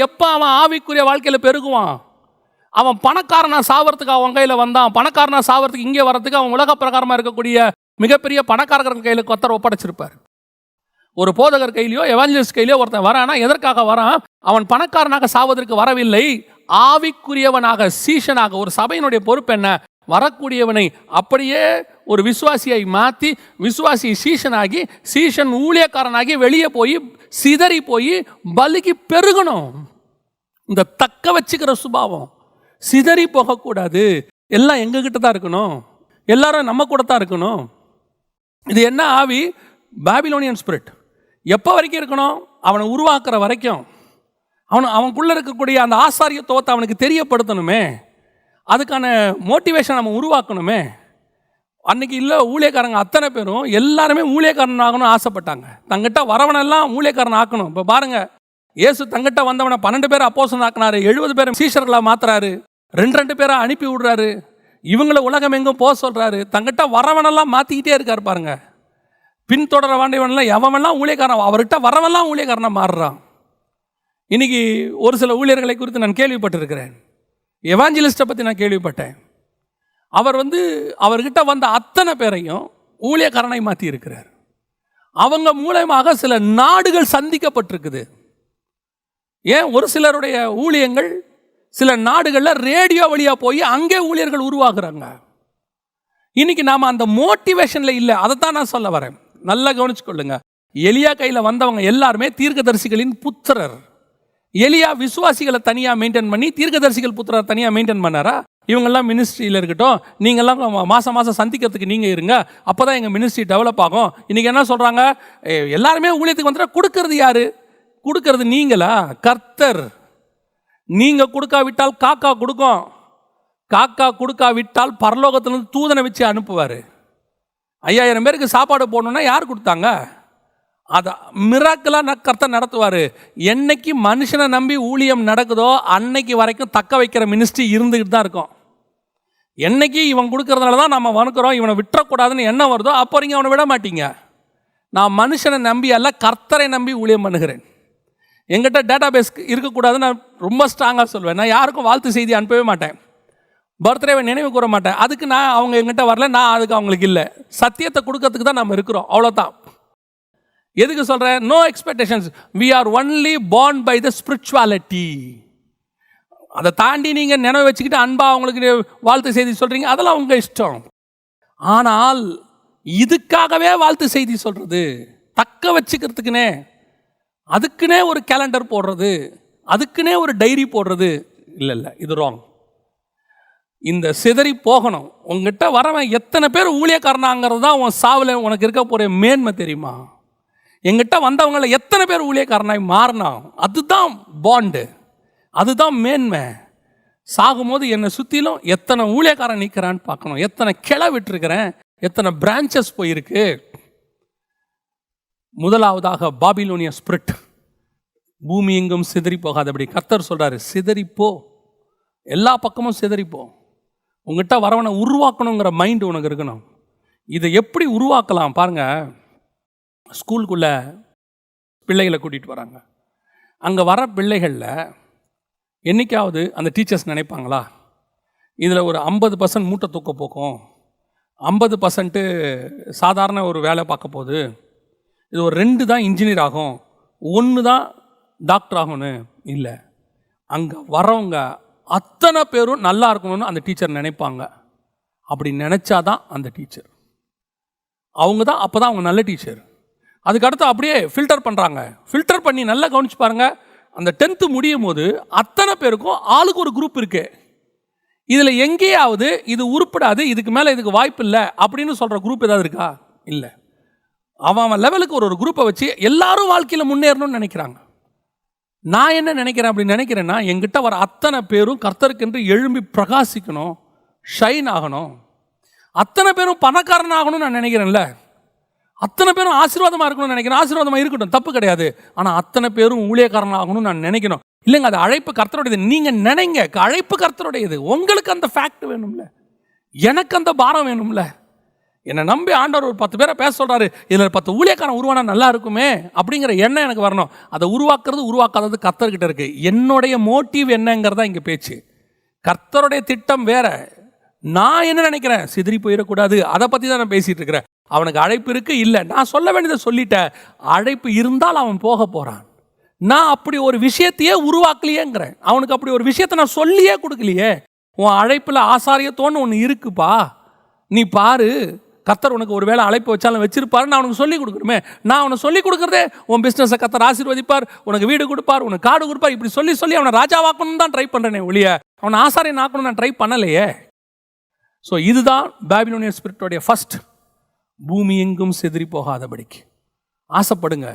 எப்போ அவன் ஆவிக்குரிய வாழ்க்கையில் பெருகுவான்? அவன் பணக்காரனா சாவறதுக்கு அவன் கையில் வந்தான். பணக்காரனா சாவறதுக்கு இங்கே வரதுக்கு அவன் உலக பிரகாரமாக இருக்கக்கூடிய மிகப்பெரிய பணக்காரர்கள் கையில் கர்த்தர் ஒப்படைச்சிருப்பார். ஒரு போதகர் கையிலையோ எவாஞ்சலிஸ்ட் கையிலையோ ஒருத்தன் வரானா எதற்காக வரான்? அவன் பணக்காரனாக சாவதற்கு வரவில்லை, ஆவிக்குரியவனாக, சீஷனாக. ஒரு சபையினுடைய பொறுப்பு என்ன? வரக்கூடியவனை அப்படியே ஒரு விசுவாசியை மாற்றி, விசுவாசி சீஷனாகி, சீஷன் ஊழியக்காரனாகி வெளியே போய் சிதறி போய் பலிக்கு பெருகணும். இந்த தக்க வச்சுக்கிற சுபாவம் சிதறி போகக்கூடாது. எல்லாம் எங்ககிட்ட தான் இருக்கணும், எல்லாரும் நம்ம கூட தான் இருக்கணும். இது என்ன ஆவி? Babylonian spirit. எப்போ வரைக்கும் இருக்கணும்? அவனை உருவாக்குற வரைக்கும். அவனுக்குள்ளே இருக்கக்கூடிய அந்த ஆசாரியத்துவத்தை அவனுக்கு தெரியப்படுத்தணுமே, அதுக்கான மோட்டிவேஷன் நம்ம உருவாக்கணுமே. அன்னைக்கு இல்லை, ஊழியக்காரங்க அத்தனை பேரும் எல்லாருமே ஊழியக்காரன் ஆகணும்னு ஆசைப்பட்டாங்க. தங்கிட்ட வரவனெல்லாம் ஊழியக்காரன் ஆக்கணும். இப்போ பாருங்க, இயேசு தங்கிட்ட வந்தவனை 12 பேர் அப்போஸ்தலன் ஆக்கினாரு, 70 பேர் சீஷர்களாக மாத்துறாரு, 2 பேரை அனுப்பி விடுறாரு, இவங்கள உலகம் எங்கும் போக சொல்றாரு. தங்கிட்ட வரவனெல்லாம் மாற்றிக்கிட்டே இருக்காரு பாருங்க. பின்தொடர வேண்டியவனெல்லாம் எவனெல்லாம் ஊழியக்காரன், அவர்கிட்ட வரவெல்லாம் ஊழியக்காரனாக மாறுறான். இன்னைக்கு ஒரு சில ஊழியர்களை குறித்து நான் கேள்விப்பட்டிருக்கிறேன். எவாஞ்சலிஸ்ட்டை பற்றி நான் கேள்விப்பட்டேன். அவர் அவர்கிட்ட வந்த அத்தனை பேரையும் ஊழியக்காரனை மாற்றி இருக்கிறார். அவங்க மூலமாக சில நாடுகள் சந்திக்கப்பட்டிருக்குது. ஏன்? ஒரு சிலருடைய ஊழியங்கள் சில நாடுகளில் ரேடியோ வழியாக போய் அங்கே ஊழியர்கள் உருவாக்குறாங்க. இன்னைக்கு நாம் அந்த மோட்டிவேஷனில் இல்லை. அதை தான் நான் சொல்ல வரேன். நல்லா கவனிச்சுக்கொள்ளுங்க. எலியா கையில் வந்தவங்க எல்லாருமே தீர்க்கதரிசிகளின் புத்திரர். எலியா விசுவாசிகளை தனியாக மெயின்டைன் பண்ணி தீர்க்கதரிசிகள் புத்திரர் தனியாக மெயின்டைன் பண்ணாரா? இவங்கெல்லாம் மினிஸ்ட்ரியில் இருக்கட்டும், நீங்கள்லாம் மாதம் மாதம் சந்திக்கிறதுக்கு நீங்கள் இருங்க, அப்போ தான் எங்கள் மினிஸ்ட்ரி டெவலப் ஆகும். இன்றைக்கி என்ன சொல்கிறாங்க? எல்லாருமே ஊழியத்துக்கு வந்துட்டா கொடுக்கறது யார்? கொடுக்கறது நீங்களா? கர்த்தர். நீங்கள் கொடுக்காவிட்டால் காக்கா கொடுக்கும். காக்கா கொடுக்காவிட்டால் பரலோகத்திலிருந்து தூதனை வச்சு அனுப்புவார். 5000 பேருக்கு சாப்பாடு போடணுன்னா யார் கொடுத்தாங்க? அதை மிராக்கலாக கர்த்தர் நடத்துவார். என்னைக்கு மனுஷனை நம்பி ஊழியம் நடக்குதோ அன்னைக்கு வரைக்கும் தக்க வைக்கிற மினிஸ்ட்ரி இருந்துக்கிட்டு தான் இருக்கும். என்னைக்கு இவன் கொடுக்கறதுனால தான் நம்ம வணக்கிறோம், இவனை விட்டுறக்கூடாதுன்னு என்ன வருதோ அப்போ நீங்கள் அவனை விட மாட்டீங்க. நான் மனுஷனை நம்பி அல்ல, கர்த்தரை நம்பி ஊழியம் பண்ணுகிறேன். எங்கிட்ட டேட்டா பேஸ் இருக்கக்கூடாதுன்னு நான் ரொம்ப ஸ்ட்ராங்காக சொல்வேன். நான் யாருக்கும் வாழ்த்து செய்தி அனுப்பவே மாட்டேன், பர்த்டேவை நினைவு கூற மாட்டேன். அதுக்கு நான் அவங்க எங்கிட்ட வரல, நான் அதுக்கு அவங்களுக்கு இல்லை. சத்தியத்தை கொடுக்கறதுக்கு தான் நம்ம இருக்கிறோம், அவ்வளோதான். எதுக்கு சொல்கிறேன்? No expectations. We are only born by the spirituality. அதை தாண்டி நீங்கள் நினைவு வச்சுக்கிட்டு அன்பா அவங்களுக்கு வாழ்த்து செய்தி சொல்கிறீங்க, அதெல்லாம் உங்கள் இஷ்டம். ஆனால் இதுக்காகவே வாழ்த்து செய்தி சொல்கிறது, தக்க வச்சுக்கிறதுக்குனே அதுக்குன்னே ஒரு கேலண்டர் போடுறது, அதுக்குன்னே ஒரு டைரி போடுறது, இல்லை, இது ராங். இந்த சிதறி போகணும். உங்ககிட்ட வரவன் எத்தனை பேர் ஊழியக்காரனாங்கிறது தான் உன் சாவில் உனக்கு இருக்க போகிற மேன்மை தெரியுமா? எங்கிட்ட வந்தவங்கள எத்தனை பேர் ஊழியக்காரனாய் மாறினா, அதுதான் பாண்டு, அதுதான் மேன்மை. சாகும்போது என்னை சுற்றிலும் எத்தனை ஊழியக்காரன் நிற்கிறான்னு பார்க்கணும், எத்தனை கிளை விட்டுருக்கிறேன், எத்தனை பிரான்ச்சஸ் போயிருக்கு. முதலாவதாக பாபிலோனிய ஸ்பிரிட், பூமி எங்கும் சிதறி போகாதபடி கர்த்தர் சொல்கிறாரு, சிதறிப்போ, எல்லா பக்கமும் சிதறிப்போ. உங்ககிட்ட வரவனை உருவாக்கணுங்கிற மைண்டு உனக்கு இருக்கணும். இதை எப்படி உருவாக்கலாம் பாருங்கள். ஸ்கூலுக்குள்ளே பிள்ளைகளை கூட்டிகிட்டு வராங்க. அங்கே வர பிள்ளைகளில் என்றைக்காவது அந்த டீச்சர்ஸ் நினைப்பாங்களா, இதில் ஒரு 50% மூட்டை தூக்க போக்கும், 50% சாதாரண ஒரு வேலை பார்க்க போகுது, இது ஒரு 2 தான் இன்ஜினியர் ஆகும், 1 தான் டாக்டர் ஆகும்னு இல்லை. அங்கே வரவங்க அத்தனை பேரும் நல்லா இருக்கணும்னு அந்த டீச்சர் நினைப்பாங்க. அப்படி நினச்சாதான் அந்த டீச்சர், அவங்க தான், அப்போ தான் அவங்க நல்ல டீச்சர். அதுக்கடுத்து அப்படியே ஃபில்டர் பண்ணுறாங்க. ஃபில்டர் பண்ணி நல்லா கவனிச்சு பாருங்கள். அந்த 10th முடியும் போது அத்தனை பேருக்கும் ஆளுக்கு ஒரு குரூப் இருக்குது. இதில் எங்கேயாவது இது உருப்படாது, இதுக்கு மேலே இதுக்கு வாய்ப்பு இல்லை அப்படின்னு சொல்கிற குரூப் ஏதாவது இருக்கா? இல்லை. அவன் லெவலுக்கு ஒரு குரூப்பை வச்சு எல்லாரும் வாழ்க்கையில் முன்னேறணும்னு நினைக்கிறாங்க. நான் என்ன நினைக்கிறேன் அப்படி நினைக்கிறேன்னா, எங்கிட்ட வர அத்தனை பேரும் கர்த்தருக்கென்று எழும்பி பிரகாசிக்கணும், ஷைன் ஆகணும். அத்தனை பேரும் பணக்காரன் ஆகணும்னு நான் நினைக்கிறேன்ல, அத்தனை பேரும் ஆசீர்வாதமாக இருக்கணும்னு நினைக்கிறேன். ஆசீர்வாதமாக இருக்கட்டும், தப்பு கிடையாது. ஆனால் அத்தனை பேரும் ஊழியக்காரன் ஆகணும்னு நான் நினைக்கணும். இல்லைங்க, அது அழைப்பு கர்த்தருடையது. நீங்கள் நினைங்க, அழைப்பு கர்த்தருடையது. உங்களுக்கு அந்த ஃபேக்ட் வேணும்ல, எனக்கு அந்த பாரம் வேணும்ல. என்னை நம்பி ஆண்டவர் ஒரு 10 பேரை பேச சொல்கிறாரு, இதில் 10 ஊழியக்காரன் உருவானா நல்லா இருக்குமே அப்படிங்கிற எண்ணம் எனக்கு வரணும். அதை உருவாக்காதது கர்த்தர்கிட்ட இருக்குது. என்னுடைய மோட்டிவ் என்னங்கிறதா இங்கே பேச்சு. கர்த்தருடைய திட்டம் வேற. நான் என்ன நினைக்கிறேன், சிதறி போயிடக்கூடாது, அதை பற்றி தான் நான் பேசிகிட்டு இருக்கிறேன். அவனுக்கு அழைப்பு இருக்குது, இல்லை, நான் சொல்ல வேண்டியதை சொல்லிட்டேன். அழைப்பு இருந்தால் அவன் போக போகிறான். நான் அப்படி ஒரு விஷயத்தையே உருவாக்கலையேங்கிறேன். அவனுக்கு அப்படி ஒரு விஷயத்தை நான் சொல்லியே கொடுக்கலையே. உன் அழைப்பில் ஆசாரியத்தோன்னு ஒன்று இருக்குப்பா, நீ பாரு, கர்த்தர் உனக்கு ஒரு வேளை அழைப்பு வச்சாலும் வச்சிருப்பாரு, நான் அவனுக்கு சொல்லிக் கொடுக்குறேன். நான் அவனை சொல்லிக் கொடுக்குறதே, உன் பிஸ்னஸை கர்த்தர் ஆசீர்வதிப்பார், உனக்கு வீடு கொடுப்பார், உனக்கு காடு கொடுப்பார், இப்படி சொல்லி சொல்லி அவனை ராஜாவாக்கணும்னு தான் ட்ரை பண்ணுறேனே ஒழிய அவனை ஆசாரியன் ஆக்கணும்னு நான் ட்ரை பண்ணலையே. ஸோ இதுதான் பாபிலோனியன் ஸ்பிரிட்டோடைய ஃபர்ஸ்ட். பூமி எங்கும் சிதறி போகாதபடிக்கு ஆசைப்படுங்க.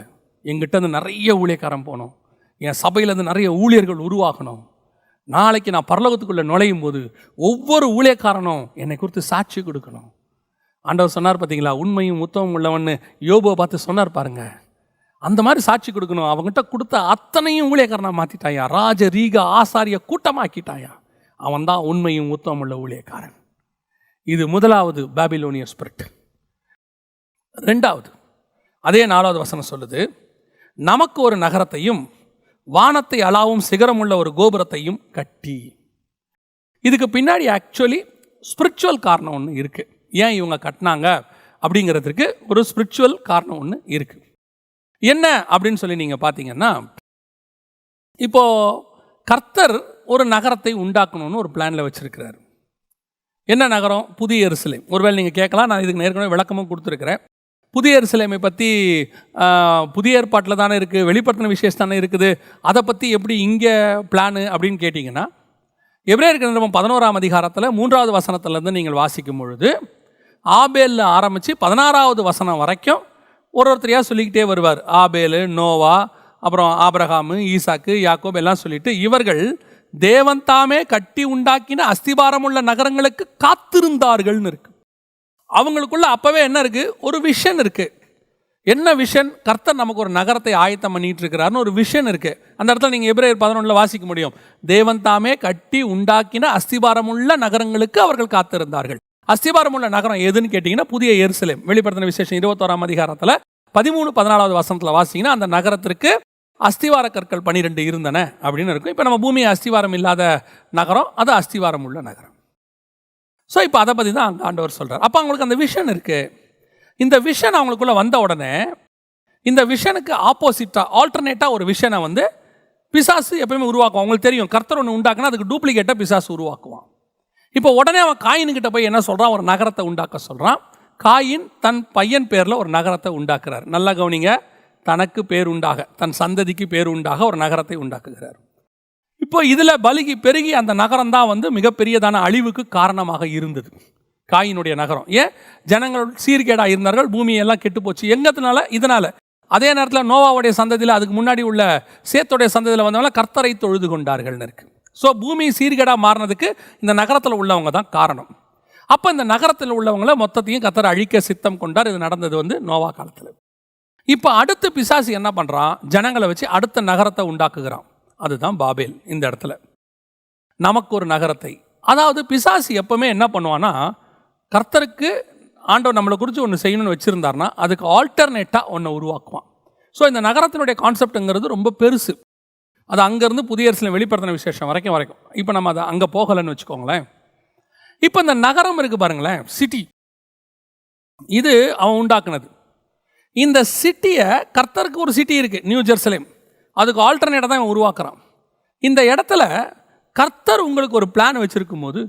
எங்கிட்ட இருந்து நிறைய ஊழியக்காரன் போகணும், என் சபையிலேருந்து நிறைய ஊழியர்கள் உருவாகணும். நாளைக்கு நான் பரலோகத்துக்குள்ளே நுழையும் போது ஒவ்வொரு ஊழியக்காரனும் என்னை குறித்து சாட்சி கொடுக்கணும். ஆண்டவர் சொன்னார் பார்த்தீங்களா, உண்மையும் உத்தமம் உள்ளவன்னு யோபுவை பார்த்து சொன்னார் பாருங்க. அந்த மாதிரி சாட்சி கொடுக்கணும். அவங்ககிட்ட கொடுத்த அத்தனையும் ஊழியக்காரனை மாற்றிட்டாயா, ராஜ ரீக ஆசாரிய கூட்டமாக்கிட்டாயா. அவன் தான் உண்மையும் உத்தமம் உள்ள ஊழியக்காரன். இது முதலாவது பாபிலோனிய ஸ்பிரிட். ரெண்டாவது, அதே 4வது வசனம் சொல்லுது, நமக்கு ஒரு நகரத்தையும் வானத்தை அளாவும் சிகரமுள்ள ஒரு கோபுரத்தையும் கட்டி. இதுக்கு பின்னாடி ஆக்சுவலி ஸ்பிரிச்சுவல் காரணம் ஒன்று இருக்குது. ஏன் இவங்க கட்டினாங்க அப்படிங்கிறதுக்கு ஒரு ஸ்பிரிச்சுவல் காரணம் ஒன்று இருக்குது. என்ன அப்படின்னு சொல்லி நீங்கள் பார்த்தீங்கன்னா, இப்போது கர்த்தர் ஒரு நகரத்தை உண்டாக்கணும்னு ஒரு பிளானில் வச்சுருக்கிறார். என்ன நகரம்? புதிய எருசலேம். ஒருவேளை நீங்கள் கேட்கலாம், நான் இதுக்கு ஏற்கனவே விளக்கமும் கொடுத்துருக்கிறேன். புதிய எருசலேமை பற்றி புதிய ஏற்பாட்டில் தானே இருக்குது, வெளிப்படுத்தின விசேஷம் தானே இருக்குது, அதை பற்றி எப்படி இங்கே பிளானு அப்படின்னு கேட்டிங்கன்னா, எபிரேயருக்கு நிருபம் 11ஆம் அதிகாரத்தில் 3வது வசனத்திலேருந்து நீங்கள் வாசிக்கும் பொழுது ஆபேலில் ஆரம்பித்து 16வது வசனம் வரைக்கும் ஒருத்தரையாக சொல்லிக்கிட்டே வருவார். ஆபேலு, நோவா, அப்புறம் ஆபிரகாமு, ஈசாக்கு, யாக்கோப் எல்லாம் சொல்லிட்டு இவர்கள் தேவன் தாமே கட்டி உண்டாக்கின அஸ்திபாரம் உள்ள நகரங்களுக்கு காத்திருந்தார்கள்னு இருக்கு. அவங்களுக்குள்ள அப்பவே என்ன இருக்கு? ஒரு விஷன் இருக்கு. என்ன விஷன்? கர்த்தர் நமக்கு ஒரு நகரத்தை ஆயத்தம் பண்ணிட்டு இருக்கிறாருன்னு ஒரு விஷன் இருக்கு. அந்த இடத்துல நீங்க எபிரேயர் 11 வாசிக்க முடியும். தேவன் தாமே கட்டி உண்டாக்கின அஸ்திபாரம் உள்ள நகரங்களுக்கு அவர்கள் காத்திருந்தார்கள். அஸ்திபாரம் உள்ள நகரம் எதுன்னு கேட்டீங்கன்னா புதிய எருசலேம். வெளிப்படுத்தின விசேஷம் 21ஆம் அதிகாரத்தில் 13-14வது வசனத்தில் வாசிங்கன்னா அந்த நகரத்திற்கு அஸ்திவார கற்கள் 12 இருந்தன அப்படின்னு இருக்கும். இப்போ நம்ம பூமி அஸ்திவாரம் இல்லாத நகரம், அது அஸ்திவாரம் உள்ள நகரம். ஸோ இப்போ அதை பற்றி தான் அங்கே ஆண்டவர் சொல்கிறார். அப்போ அவங்களுக்கு அந்த விஷன் இருக்குது. இந்த விஷன் அவங்களுக்குள்ளே வந்த உடனே இந்த விஷனுக்கு ஆப்போசிட்டாக ஆல்டர்னேட்டாக ஒரு விஷனை வந்து பிசாசு எப்பயுமே உருவாக்குவான். அவங்களுக்கு தெரியும், கர்த்தர் ஒன்று உண்டாக்குனா அதுக்கு டூப்ளிகேட்டாக பிசாசு உருவாக்குவான். இப்போ உடனே அவன் காயின்கிட்ட போய் என்ன சொல்கிறான்? ஒரு நகரத்தை உண்டாக்க சொல்கிறான். காயின் தன் பையன் பேரில் ஒரு நகரத்தை உண்டாக்குறார். நல்லா கவனிங்க, தனக்கு பேர் உண்டாக, தன் சந்ததிக்கு பேர் உண்டாக ஒரு நகரத்தை உண்டாக்குகிறார். இப்போ இதில் பலுகி பெருகி அந்த நகரம் தான் வந்து மிகப்பெரியதான அழிவுக்கு காரணமாக இருந்தது, காயினுடைய நகரம். ஏன்? ஜனங்கள் சீர்கேடாக இருந்தார்கள், பூமியெல்லாம் கெட்டு போச்சு. எங்கத்தினால? இதனால். அதே நேரத்தில் நோவாவுடைய சந்ததியில், அதுக்கு முன்னாடி உள்ள சேத்துடைய சந்ததியில் வந்தவங்க கர்த்தரை தொழுது கொண்டார்கள்னு இருக்கு. ஸோ பூமி சீர்கேடாக மாறினதுக்கு இந்த நகரத்தில் உள்ளவங்க தான் காரணம். அப்போ இந்த நகரத்தில் உள்ளவங்கள மொத்தத்தையும் கர்த்தர் அழிக்க சித்தம் கொண்டார். இது நடந்தது வந்து நோவா காலத்தில். இப்போ அடுத்து பிசாசு என்ன பண்ணுறான்? ஜனங்களை வச்சு அடுத்த நகரத்தை உண்டாக்குகிறான். அதுதான் பாபேல். இந்த இடத்துல நமக்கு ஒரு நகரத்தை, அதாவது பிசாசு எப்பவுமே என்ன பண்ணுவான்னா, கர்த்தருக்கு ஆண்டவர் நம்மளை குறித்து ஒன்று செய்யணும்னு வச்சுருந்தார்னா அதுக்கு ஆல்டர்னேட்டாக ஒன்று உருவாக்குவான். ஸோ இந்த நகரத்தினுடைய கான்செப்டுங்கிறது ரொம்ப பெருசு. அது அங்கேருந்து புதிய எருசலேம் வெளிப்படுத்தின விசேஷம் வரைக்கும். இப்போ நம்ம அதை அங்கே போகலைன்னு வச்சுக்கோங்களேன். இப்போ இந்த நகரம் இருக்குது பாருங்களேன், சிட்டி, இது அவன் உண்டாக்குனது. இந்த சிட்டியை, கர்த்தருக்கு ஒரு சிட்டி இருக்குது நியூ ஜெருசலேம், அதுக்கு ஆல்டர்னேட்டாக தான் இவன் உருவாக்குறான். இந்த இடத்துல கர்த்தர் உங்களுக்கு ஒரு பிளான் வச்சுருக்கும் போது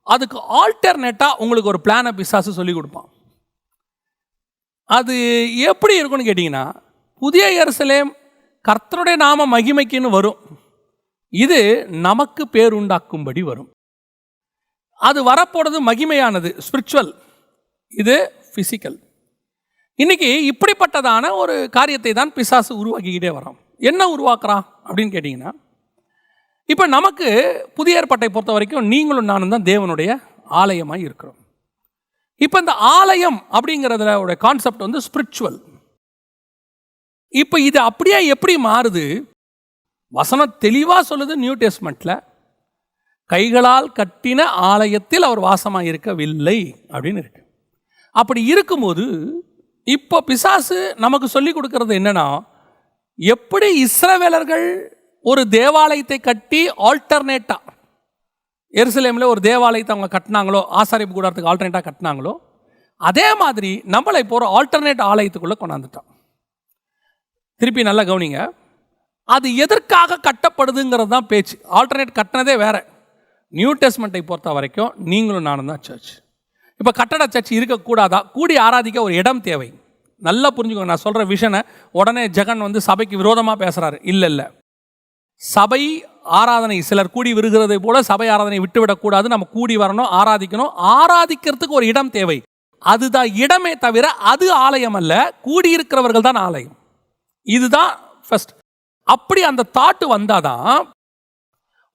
அதுக்கு ஆல்டர்னேட்டாக உங்களுக்கு ஒரு பிளானை பிசாசு சொல்லி கொடுப்பான். அது எப்படி இருக்குன்னு கேட்டிங்கன்னா, புதிய எருசலேம் கர்த்தருடைய நாம மகிமைக்குன்னு வரும், இது நமக்கு பேர் உண்டாக்கும்படி வரும். அது வரப்போறது மகிமையானது, ஸ்பிரிச்சுவல், இது ஃபிசிக்கல். இன்னைக்கு இப்படிப்பட்டதான ஒரு காரியத்தை தான் பிசாசு உருவாக்கிக்கிட்டே வரான். என்ன உருவாக்குறான் அப்படின்னு கேட்டிங்கன்னா, இப்போ நமக்கு புதிய ஏற்பாட்டை பொறுத்த வரைக்கும் நீங்களும் நானும் தான் தேவனுடைய ஆலயமாக இருக்கிறோம். இப்போ இந்த ஆலயம் அப்படிங்கிறதுல கான்செப்ட் வந்து ஸ்பிரிச்சுவல். இப்போ இது அப்படியே எப்படி மாறுது? வசனம் தெளிவாக சொல்லுது நியூ டெஸ்ட்மெண்ட்ல, கைகளால் கட்டின ஆலயத்தில் அவர் வாசமாக இருக்கவில்லை அப்படின்னு இருக்கு. அப்படி இருக்கும்போது இப்போ பிசாசு நமக்கு சொல்லி கொடுக்கறது என்னன்னா, எப்படி இஸ்ரவேலர்கள் ஒரு தேவாலயத்தை கட்டி ஆல்டர்னேட்டா எருசலேமில் ஒரு தேவாலயத்தை அவங்க கட்டினாங்களோ, ஆசாரிப்பு கூடாரத்துக்கு ஆல்டர்னேட்டாக கட்டினாங்களோ, அதே மாதிரி நம்மளை இப்போ ஒரு ஆல்டர்னேட் ஆலயத்துக்குள்ளே கொண்டாந்துட்டான். திருப்பி நல்லா கவனிங்க, அது எதற்காக கட்டப்படுதுங்கிறது தான் பேச்சு. ஆல்டர்னேட் கட்டினதே வேற. நியூ டெஸ்ட்மெண்ட்டை பொறுத்த வரைக்கும் நீங்களும் நானும் தான் சர்ச். இப்போ கட்டட சர்ச் இருக்கக்கூடாதா? கூடி ஆராதிக்க ஒரு இடம் தேவை. நல்லா புரிஞ்சுக்கோங்க, நான் சொல்கிற விஷனை உடனே ஜெகன் வந்து சபைக்கு விரோதமாக பேசுகிறாரு. இல்லை, சபை ஆராதனை, சிலர் கூடி வருகிறதை போல சபை ஆராதனை விட்டுவிடக்கூடாது. நம்ம கூடி வரணும், ஆராதிக்கணும். ஆராதிக்கிறதுக்கு ஒரு இடம் தேவை, அதுதான் இடமே தவிர அது ஆலயம் அல்ல. கூடியிருக்கிறவர்கள் தான் ஆலயம். இதுதான் ஃபர்ஸ்ட். அப்படி அந்த தாட்டு வந்தாதான்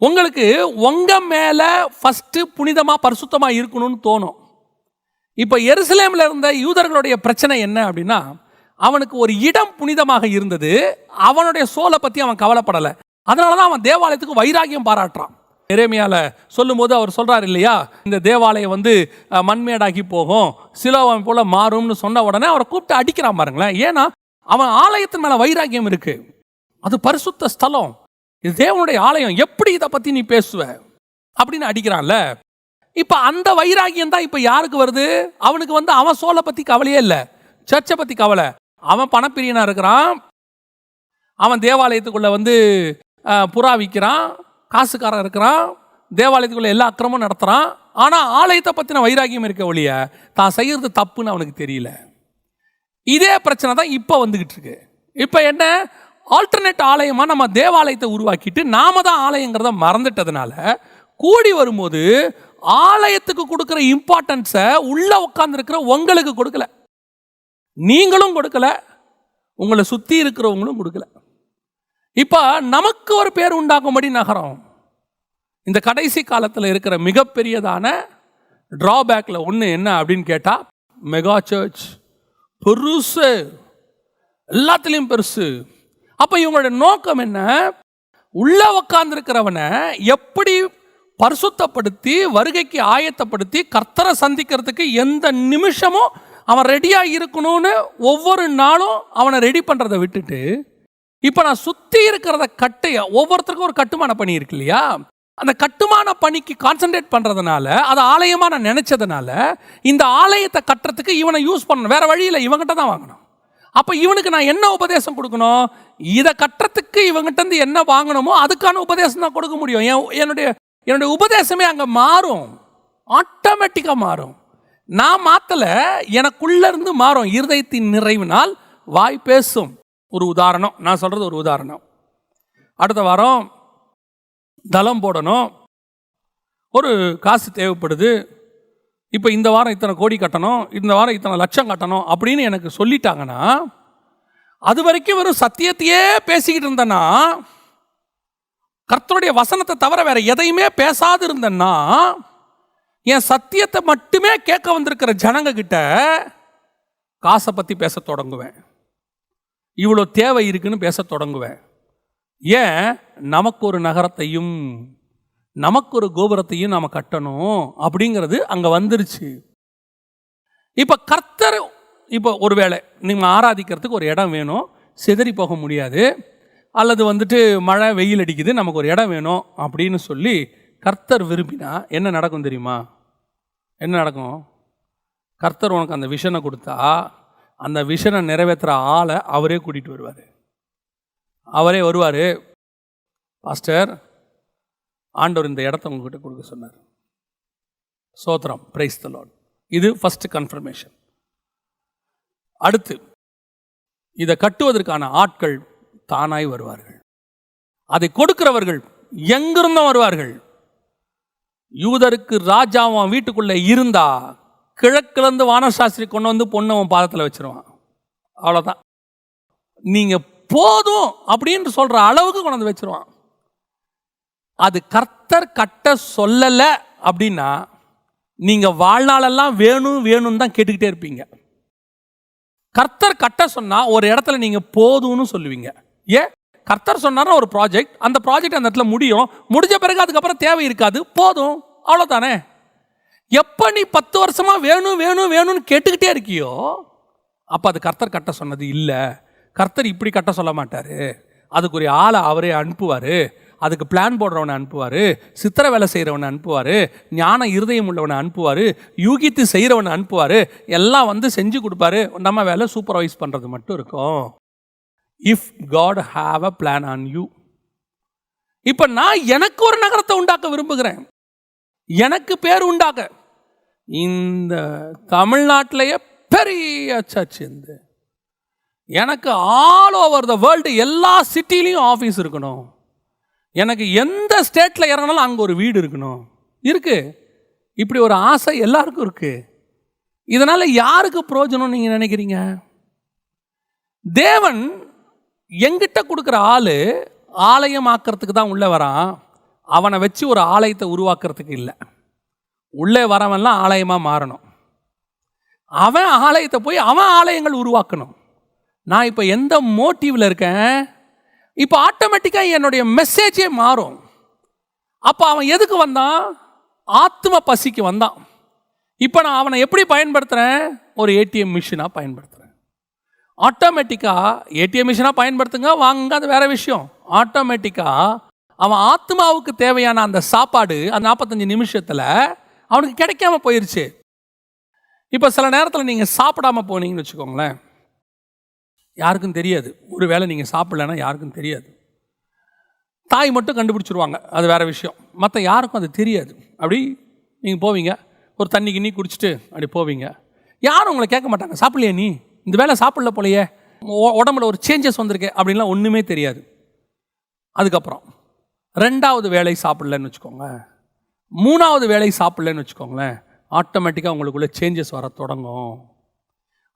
உங்களுக்கு உங்க மேல ஃபர்ஸ்ட் புனிதமா பரிசுத்தமா இருக்கணும்னு தோணும். இப்போ எருசலேமில் இருந்த யூதர்களுடைய பிரச்சனை என்ன அப்படின்னா, அவனுக்கு ஒரு இடம் புனிதமாக இருந்தது, அவனுடைய சோலை பற்றி அவன் கவலைப்படலை. அதனால தான் அவன் தேவாலயத்துக்கு வைராகியம் பாராட்டுறான். எரேமியால சொல்லும் போது அவர் சொல்றாரு இல்லையா, இந்த தேவாலயம் வந்து மண்மேடாகி போகும், சிலோவம் போல மாறும்னு சொன்ன உடனே அவரை கூப்பிட்டு அடிக்கிறான் பாருங்களேன். ஏன்னா அவன் ஆலயத்தின் மேல வைராகியம் இருக்கு, அது பரிசுத்த ஸ்தலம், இது தேவனுடைய ஆலயம், எப்படி இதை பத்தி நீ பேசுவ அப்படின்னு அடிக்கிறான்ல. இப்ப அந்த வைராகியம் தான் இப்ப யாருக்கு வருது? அவனுக்கு வந்து அவன் சோலை பத்தி கவலையே இல்லை, சர்ச்சை பத்தி கவலை. அவன் பணப்பிரியனா இருக்கிறான், அவன் தேவாலயத்துக்குள்ள வந்து புறா விற்கிறான், காசுக்காரன் இருக்கிறான், தேவாலயத்துக்குள்ள எல்லா அக்கிரமும் நடத்துகிறான். ஆனால் ஆலயத்தை பற்றின வைராகியம் இருக்க ஒழிய தான் செய்கிறது தப்புன்னு அவனுக்கு தெரியல. இதே பிரச்சனை தான் இப்போ வந்துக்கிட்டு இருக்கு. இப்போ என்ன, ஆல்டர்னேட் ஆலயமாக நம்ம தேவாலயத்தை உருவாக்கிட்டு நாம தான் ஆலயங்கிறத மறந்துட்டதுனால கூடி வரும்போது ஆலயத்துக்கு கொடுக்குற இம்பார்ட்டன்ஸை உள்ளே உட்கார்ந்துருக்கிற உங்களுக்கு கொடுக்கல, நீங்களும் கொடுக்கல, உங்களை சுற்றி இருக்கிறவங்களும் கொடுக்கல. இப்போ நமக்கு ஒரு பேர் உண்டாக்கும்படி நகரம். இந்த கடைசி காலத்தில் இருக்கிற மிகப்பெரியதான ட்ராபேக்கில் ஒன்று என்ன அப்படின்னு கேட்டால், மெகா சர்ச் பெருசு, எல்லாத்துலேயும் பெருசு. அப்போ இவங்களோட நோக்கம் என்ன, உள்ள உக்காந்துருக்கிறவனை எப்படி பரிசுத்தப்படுத்தி வருகைக்கு ஆயத்தப்படுத்தி கர்த்தரை சந்திக்கிறதுக்கு எந்த நிமிஷமும் அவன் ரெடியாக இருக்கணும்னு ஒவ்வொரு நாளும் அவனை ரெடி பண்ணுறதை விட்டுட்டு, இப்போ நான் சுற்றி இருக்கிறத ஒவ்வொருத்தருக்கும் ஒரு கட்டுமான பணி இருக்கு இல்லையா, அந்த கட்டுமான பணிக்கு கான்சன்ட்ரேட் பண்ணுறதுனால, அதை ஆலயமாக நான் நினச்சதுனால இந்த ஆலயத்தை கட்டுறதுக்கு இவனை யூஸ் பண்ணணும். வேறு வழியில் இவங்கிட்ட தான் வாங்கணும். அப்போ இவனுக்கு நான் என்ன உபதேசம் கொடுக்கணும், இதை கட்டுறதுக்கு இவங்கிட்ட என்ன வாங்கணுமோ அதுக்கான உபதேசம் தான் கொடுக்க முடியும். என்னுடைய உபதேசமே அங்கே மாறும், ஆட்டோமேட்டிக்காக மாறும். நான் மாற்றலை, எனக்குள்ளேருந்து மாறும். இருதயத்தின் நிறைவினால் வாய் பேசும். ஒரு உதாரணம் நான் சொல்கிறது, ஒரு உதாரணம். அடுத்த வாரம் தளம் போடணும், ஒரு காசு தேவைப்படுது. இப்போ இந்த வாரம் இத்தனை கோடி கட்டணும், இந்த வாரம் இத்தனை லட்சம் கட்டணும் அப்படின்னு எனக்கு சொல்லிட்டாங்கன்னா, அது வரைக்கும் வெறும் சத்தியத்தையே பேசிக்கிட்டு இருந்தேன்னா, கர்த்தருடைய வசனத்தை தவிர வேற எதையுமே பேசாது இருந்தேன்னா, என் சத்தியத்தை மட்டுமே கேட்க வந்திருக்கிற ஜனங்க கிட்ட காசை பற்றி பேச தொடங்குவேன், இவ்வளோ தேவை இருக்குன்னு பேச தொடங்குவேன். ஏன், நமக்கு ஒரு நகரத்தையும் நமக்கு ஒரு கோபுரத்தையும் நாம் கட்டணும் அப்படிங்கிறது அங்கே வந்துருச்சு. இப்போ கர்த்தர், இப்போ ஒருவேளை நீங்கள் ஆராதிக்கிறதுக்கு ஒரு இடம் வேணும், சிதறி போக முடியாது, அல்லது மழை வெயில் அடிக்குது, நமக்கு ஒரு இடம் வேணும் அப்படின்னு சொல்லி கர்த்தர் விரும்பினா என்ன நடக்கும் தெரியுமா? என்ன நடக்கும்? கர்த்தர் உனக்கு அந்த விஷனை கொடுத்தா அந்த விஷனை நிறைவேற்றுற ஆளை அவரே கூட்டிகிட்டு வருவார். அவரே வருவார், பாஸ்டர் ஆண்டவர் இந்த இடத்த உங்ககிட்ட கொடுக்க சொன்னார், சோத்திரம், பிரைஸ் தி லார்ட். இது ஃபர்ஸ்ட் கன்ஃபர்மேஷன். அடுத்து, இதை கட்டுவதற்கான ஆட்கள் தானாய் வருவார்கள். அதை கொடுக்கிறவர்கள் எங்கிருந்தும் வருவார்கள். யூதருக்கு ராஜாவும் வீட்டுக்குள்ளே இருந்தா கிழக்கிழந்து வானசாஸ்திரி கொண்டு வந்து பொண்ணு அவன் பாதத்தில் வச்சிருவான். அவ்வளோதான், நீங்கள் போதும் அப்படின்னு சொல்கிற அளவுக்கு கொண்டு வந்து வச்சிருவான். அது கர்த்தர் கட்ட சொல்லலை அப்படின்னா நீங்கள் வாழ்நாளெல்லாம் வேணும் வேணும்னு தான் கேட்டுக்கிட்டே இருப்பீங்க. கர்த்தர் கட்ட சொன்னால் ஒரு இடத்துல நீங்கள் போதும்னு சொல்லுவீங்க. ஏன், கர்த்தர் சொன்னார்னா ஒரு ப்ராஜெக்ட், அந்த ப்ராஜெக்ட் அந்த இடத்துல முடிஞ்ச பிறகு அதுக்கப்புறம் தேவை இருக்காது, போதும், அவ்வளோதானே. எப்போ நீ 10 வருஷமாக வேணும் வேணும் வேணும்னு கேட்டுக்கிட்டே இருக்கியோ அப்போ அது கர்த்தர் கட்ட சொன்னது இல்லை. கர்த்தர் இப்படி கட்ட சொல்ல மாட்டார், அதுக்குரிய ஆளை அவரே அனுப்புவார், அதுக்கு பிளான் போடுறவனை அனுப்புவார், சித்திர வேலை செய்கிறவனை அனுப்புவார், ஞான இருதயம் உள்ளவனை அனுப்புவார், யூகித்து செய்கிறவனை அனுப்புவார், எல்லாம் வந்து செஞ்சு கொடுப்பாரு. நம்ம வேலை சூப்பர்வைஸ் பண்ணுறது மட்டும் இருக்கும். If God have a plan on you. இப்போ நான் எனக்கு ஒரு நகரத்தை உண்டாக்க விரும்புகிறேன், எனக்கு பேர் உண்டாக்க. இந்த தமிழ்நாட்டிலேயே பெரிய சர்ச் இருந்து எனக்கு ஆல் ஓவர் த வேர்ல்டு எல்லா சிட்டிலையும் ஆஃபீஸ் இருக்கணும், எனக்கு எந்த ஸ்டேட்டில் இறங்கினாலும் அங்கே ஒரு வீடு இருக்கணும். இருக்கு, இப்படி ஒரு ஆசை எல்லாருக்கும் இருக்கு. இதனால் யாருக்கு பிரயோஜனம் நீங்கள் நினைக்கிறீங்க? தேவன் எங்கிட்ட கொடுக்குற ஆள் ஆலயமாக்கிறதுக்கு தான் உள்ளே வரான், அவனை வச்சு ஒரு ஆலயத்தை உருவாக்குறதுக்கு இல்லை. உள்ளே வரவன்லாம் ஆலயமாக மாறணும், அவன் ஆலயத்தை போய் அவன் ஆலயங்கள் உருவாக்கணும். நான் இப்போ எந்த மோட்டிவில் இருக்கேன், இப்போ ஆட்டோமேட்டிக்காக என்னுடைய மெசேஜே மாறும். அப்போ அவன் எதுக்கு வந்தான்? ஆத்ம பசிக்கு வந்தான். இப்போ நான் அவனை எப்படி பயன்படுத்துகிறேன்? ஒரு ஏடிஎம் மிஷினாக பயன்படுத்துகிறேன். ஆட்டோமேட்டிக்காக ஏடிஎம் மிஷினாக பயன்படுத்துங்க, வாங்க, அது வேறு விஷயம். ஆட்டோமேட்டிக்காக அவன் ஆத்மாவுக்கு தேவையான அந்த சாப்பாடு அந்த 45 நிமிஷத்தில் அவனுக்கு கிடைக்காம போயிடுச்சு. இப்போ சில நேரத்தில் நீங்கள் சாப்பிடாமல் போனீங்கன்னு வச்சுக்கோங்களேன், யாருக்கும் தெரியாது. ஒரு வேளை நீங்கள் சாப்பிடலைன்னா யாருக்கும் தெரியாது. தாய் மட்டும் கண்டுபிடிச்சிருவாங்க, அது வேறு விஷயம். மற்ற யாருக்கும் அது தெரியாது. அப்படி நீங்கள் போவீங்க, ஒரு தண்ணி கிண்ணி குடிச்சிட்டு அப்படி போவீங்க. யாரும் உங்களை கேட்க மாட்டாங்க, சாப்பிட்லையே நீ, இந்த வேலை சாப்பிடல போலையே, உடம்புல ஒரு சேஞ்சஸ் வந்திருக்கு அப்படின்லாம் ஒன்றுமே தெரியாது. அதுக்கப்புறம் 2வது வேலை சாப்பிடலன்னு வச்சுக்கோங்க, 3வது வேலை சாப்பிடலன்னு வச்சுக்கோங்களேன், ஆட்டோமேட்டிக்காக உங்களுக்குள்ளே சேஞ்சஸ் வர தொடங்கும்.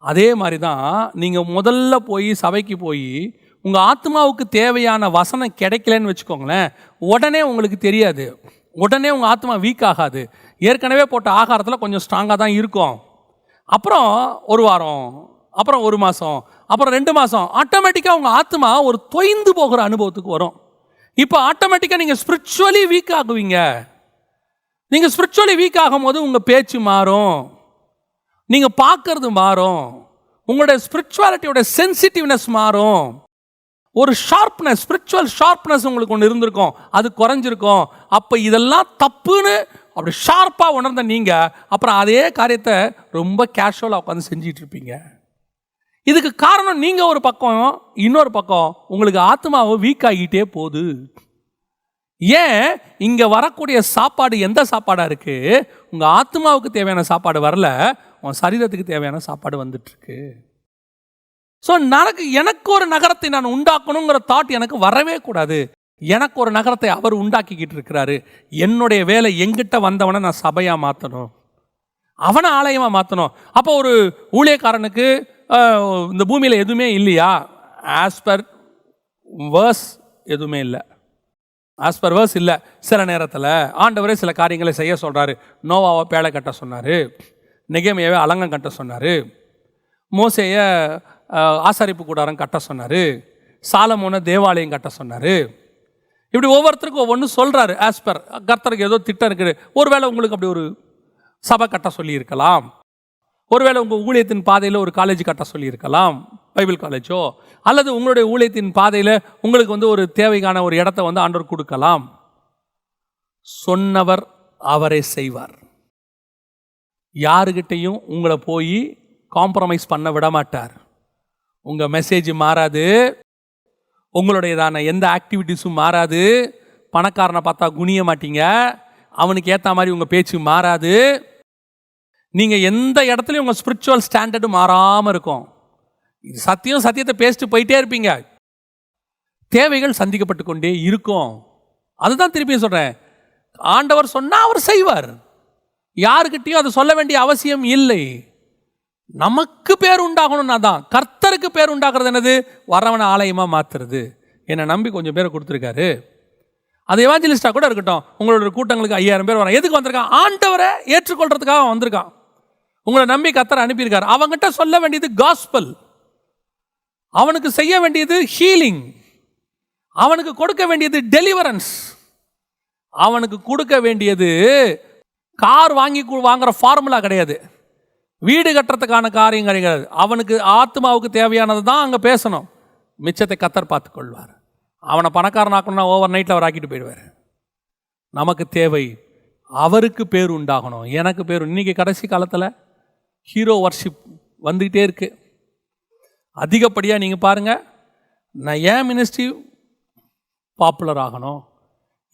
அதே மாதிரி தான் நீங்கள் முதல்ல போய் சபைக்கு போய் உங்கள் ஆத்மாவுக்கு தேவையான வசனம் கிடைக்கலன்னு வச்சுக்கோங்களேன், உடனே உங்களுக்கு தெரியாது, உடனே உங்கள் ஆத்மா வீக் ஆகாது. ஏற்கனவே போட்ட ஆகாரத்தில் கொஞ்சம் ஸ்ட்ராங்காக தான் இருக்கும். அப்புறம் 1 வாரம், அப்புறம் 1 மாதம், அப்புறம் 2 மாதம், ஆட்டோமேட்டிக்காக உங்கள் ஆத்மா ஒரு தொய்ந்து போகிற அனுபவத்துக்கு வரும். இப்போ ஆட்டோமேட்டிக்காக நீங்கள் ஸ்பிரிச்சுவலி வீக் ஆகுவீங்க. நீங்கள் ஸ்பிரிச்சுவலி வீக் ஆகும்போது உங்கள் பேச்சு மாறும், நீங்கள் பார்க்கறது மாறும், உங்களுடைய ஸ்பிரிச்சுவாலிட்டியோட சென்சிட்டிவ்னஸ் மாறும். ஒரு ஷார்ப்னஸ், ஸ்பிரிச்சுவல் ஷார்ப்னஸ் உங்களுக்கு ஒன்று இருந்திருக்கும், அது குறைஞ்சிருக்கும். அப்போ இதெல்லாம் தப்புன்னு அப்படி ஷார்ப்பாக உணர்ந்த நீங்கள் அப்புறம் அதே காரியத்தை ரொம்ப கேஷுவலாக உட்காந்து செஞ்சிட்டு இருப்பீங்க. இதுக்கு காரணம் நீங்கள் ஒரு பக்கம், இன்னொரு பக்கம் உங்களுக்கு ஆத்மாவை வீக் ஆகிட்டே போகுது. ஏன் இங்கே வரக்கூடிய சாப்பாடு எந்த சாப்பாடாக இருக்குது? உங்கள் ஆத்மாவுக்கு தேவையான சாப்பாடு வரல, உன் சரீரத்துக்கு தேவையான சாப்பாடு வந்துட்டுருக்கு. ஸோ எனக்கு ஒரு நகரத்தை நான் உண்டாக்கணுங்கிற தாட் எனக்கு வரவே கூடாது. எனக்கு ஒரு நகரத்தை அவர் உண்டாக்கிக்கிட்டு இருக்கிறாரு. என்னுடைய வேலை எங்கிட்ட வந்தவனை நான் சபையாக மாற்றணும், அவனை ஆலயமாக மாற்றணும். அப்போ ஒரு ஊழியக்காரனுக்கு இந்த பூமியில் எதுவுமே இல்லையா? ஆஸ் பர் வேர்ஸ் எதுவுமே இல்லை, ஆஸ் பர் வேர்ஸ் இல்லை. சில நேரத்தில் ஆண்டவரே சில காரியங்களை செய்ய சொல்கிறாரு. நோவாவை பேழை கட்ட சொன்னார், நெகேமியாவை அலங்கம் கட்ட சொன்னார், மோசேயை ஆசாரிப்பு கூடாரம் கட்ட சொன்னார், சாலமோனை தேவாலயம் கட்ட சொன்னார். இப்படி ஒவ்வொருத்தருக்கும் ஒவ்வொன்று சொல்கிறாரு. ஆஸ் பர் கர்த்தருக்கு ஏதோ திட்டம் இருக்குது. ஒருவேளை உங்களுக்கு அப்படி ஒரு சபை கட்ட சொல்லியிருக்கலாம், ஒருவேளை உங்கள் ஊழியத்தின் பாதையில் ஒரு காலேஜ் கட்ட சொல்லியிருக்கலாம், பைபிள் காலேஜோ, அல்லது உங்களுடைய ஊழியத்தின் பாதையில் உங்களுக்கு ஒரு தேவைக்கான ஒரு இடத்த ஆண்டவர் கொடுக்கலாம். சொன்னவர் அவரே செய்வார். யாருக்கிட்டையும் உங்களை போய் காம்ப்ரமைஸ் பண்ண விட மாட்டார். உங்கள் மெசேஜ் மாறாது, உங்களுடையதான எந்த ஆக்டிவிட்டீஸும் மாறாது. பணக்காரனை பார்த்தா குனிய மாட்டீங்க, அவனுக்கு ஏற்ற மாதிரி உங்கள் பேச்சு மாறாது. நீங்கள் எந்த இடத்துலையும் உங்கள் ஸ்பிரிச்சுவல் ஸ்டாண்டர்டு மாறாமல் இருக்கும். இது சத்தியத்தை பேசிட்டு போயிட்டே இருப்பீங்க. தேவைகள் சந்திக்கப்பட்டு கொண்டே இருக்கும். அதுதான் திருப்பியும் சொல்கிறேன், ஆண்டவர் சொன்னால் அவர் செய்வார். யாருக்கிட்டையும் அதை சொல்ல வேண்டிய அவசியம் இல்லை. நமக்கு பேர் உண்டாகணும்னா தான். கர்த்தருக்கு பேர் உண்டாக்குறது என்னது? வரவனை ஆலயமாக மாற்றுறது. என்னை நம்பி கொஞ்சம் பேரை கொடுத்துருக்காரு. அது எவாஞ்சலிஸ்டாக கூட இருக்கட்டும். உங்களோட கூட்டங்களுக்கு 5000 பேர் வரான். எதுக்கு வந்திருக்கான்? ஆண்டவரை ஏற்றுக்கொள்றதுக்காக வந்திருக்கான். உங்களை நம்பி கர்த்தர் அனுப்பியிருக்காரு. அவங்ககிட்ட சொல்ல வேண்டியது காஸ்பல், அவனுக்கு செய்ய வேண்டியது ஹீலிங், அவனுக்கு கொடுக்க வேண்டியது டெலிவரன்ஸ், அவனுக்கு கொடுக்க வேண்டியது கார் வாங்குற ஃபார்முலா கிடையாது, வீடு கட்டுறதுக்கான காரியம் கிடையாது. அவனுக்கு ஆத்மாவுக்கு தேவையானது தான் அங்கே பேசணும். மிச்சத்தை கர்த்தர் பார்த்துக்கொள்வார். அவனை பணக்காரனாக்கணும்னா ஓவர் நைட்டில் அவர் ஆக்கிட்டு போயிடுவார். நமக்கு தேவை அவருக்கு பேர் உண்டாகணும், எனக்கு பேர். இன்றைக்கி கடைசி காலத்தில் ஹீரோ வர்ஷிப் வந்துக்கிட்டே இருக்குது அதிகப்படியாக. நீங்கள் பாருங்கள், நான் ஏன் மினிஸ்ட்ரி பாப்புலர் ஆகணும்,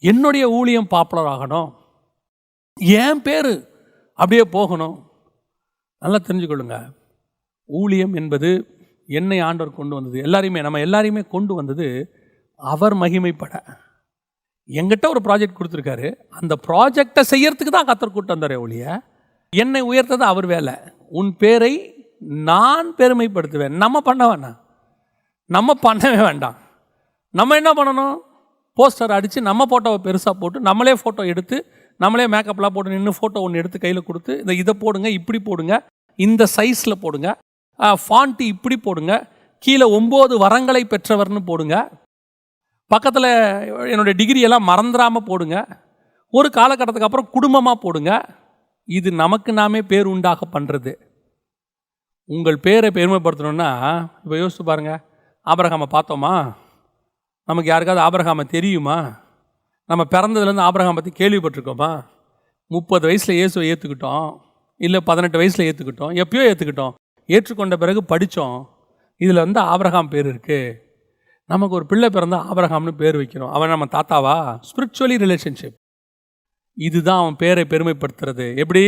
என்னுடைய ஊழியம் பாப்புலர் ஆகணும், ஏன் பேர் அப்படியே போகணும். நல்லா தெரிஞ்சுக்கொள்ளுங்க, ஊழியம் என்பது என்னை ஆண்டவர் கொண்டு வந்தது, நம்ம எல்லாரையுமே கொண்டு வந்தது அவர் மகிமைப்பட. எங்கிட்ட ஒரு ப்ராஜெக்ட் கொடுத்துருக்காரு, அந்த ப்ராஜெக்டை செய்யறதுக்கு தான் கர்த்தர் கூட்டு வந்தாரே ஒழிய என்னை உயர்த்தது அவர் வேலை. உன் பேரை நான் பெருமைப்படுத்துவேன். நம்ம பண்ண வேண்டாம், நம்ம பண்ணவே வேண்டாம். நம்ம என்ன பண்ணணும்? போஸ்டர் அடித்து நம்ம ஃபோட்டோவை பெருசாக போட்டு நம்மளே ஃபோட்டோ எடுத்து நம்மளே மேக்கப்லாம் போட்டு நின்று ஃபோட்டோ ஒன்று எடுத்து கையில் கொடுத்து இதை போடுங்க, இப்படி போடுங்க, இந்த சைஸில் போடுங்க, ஃபாண்ட்டு இப்படி போடுங்க, கீழே 9 வரங்களை பெற்றவர்னு போடுங்க, பக்கத்தில் என்னுடைய டிகிரியெல்லாம் மறந்துடாமல் போடுங்க, ஒரு காலகட்டத்துக்கு அப்புறம் குடும்பமாக போடுங்க. இது நமக்கு நாமே பேர் உண்டாக பண்ணுறது. உங்கள் பேரை பெருமைப்படுத்தணுன்னா இப்போ யோசிச்சு பாருங்கள். ஆபிரகாமை பார்த்தோமா? நமக்கு யாருக்காவது ஆபிரகாமை தெரியுமா? நம்ம பிறந்ததுலேருந்து ஆபிரகாம் பற்றி கேள்விப்பட்டிருக்கோமா? 30 வயசில் இயேசுவை ஏற்றுக்கிட்டோம், இல்லை 18 வயசில் ஏற்றுக்கிட்டோம், எப்பயோ ஏற்றுக்கிட்டோம். ஏற்றுக்கொண்ட பிறகு படித்தோம், இதில் ஆபிரகாம் பேர் இருக்குது. நமக்கு ஒரு பிள்ளை பிறந்தா ஆபிரகாம்னு பேர் வைக்கிறோம். அவன் நம்ம தாத்தாவா? Spiritually relationship. இதுதான் அவன் பேரை பெருமைப்படுத்துறது. எப்படி?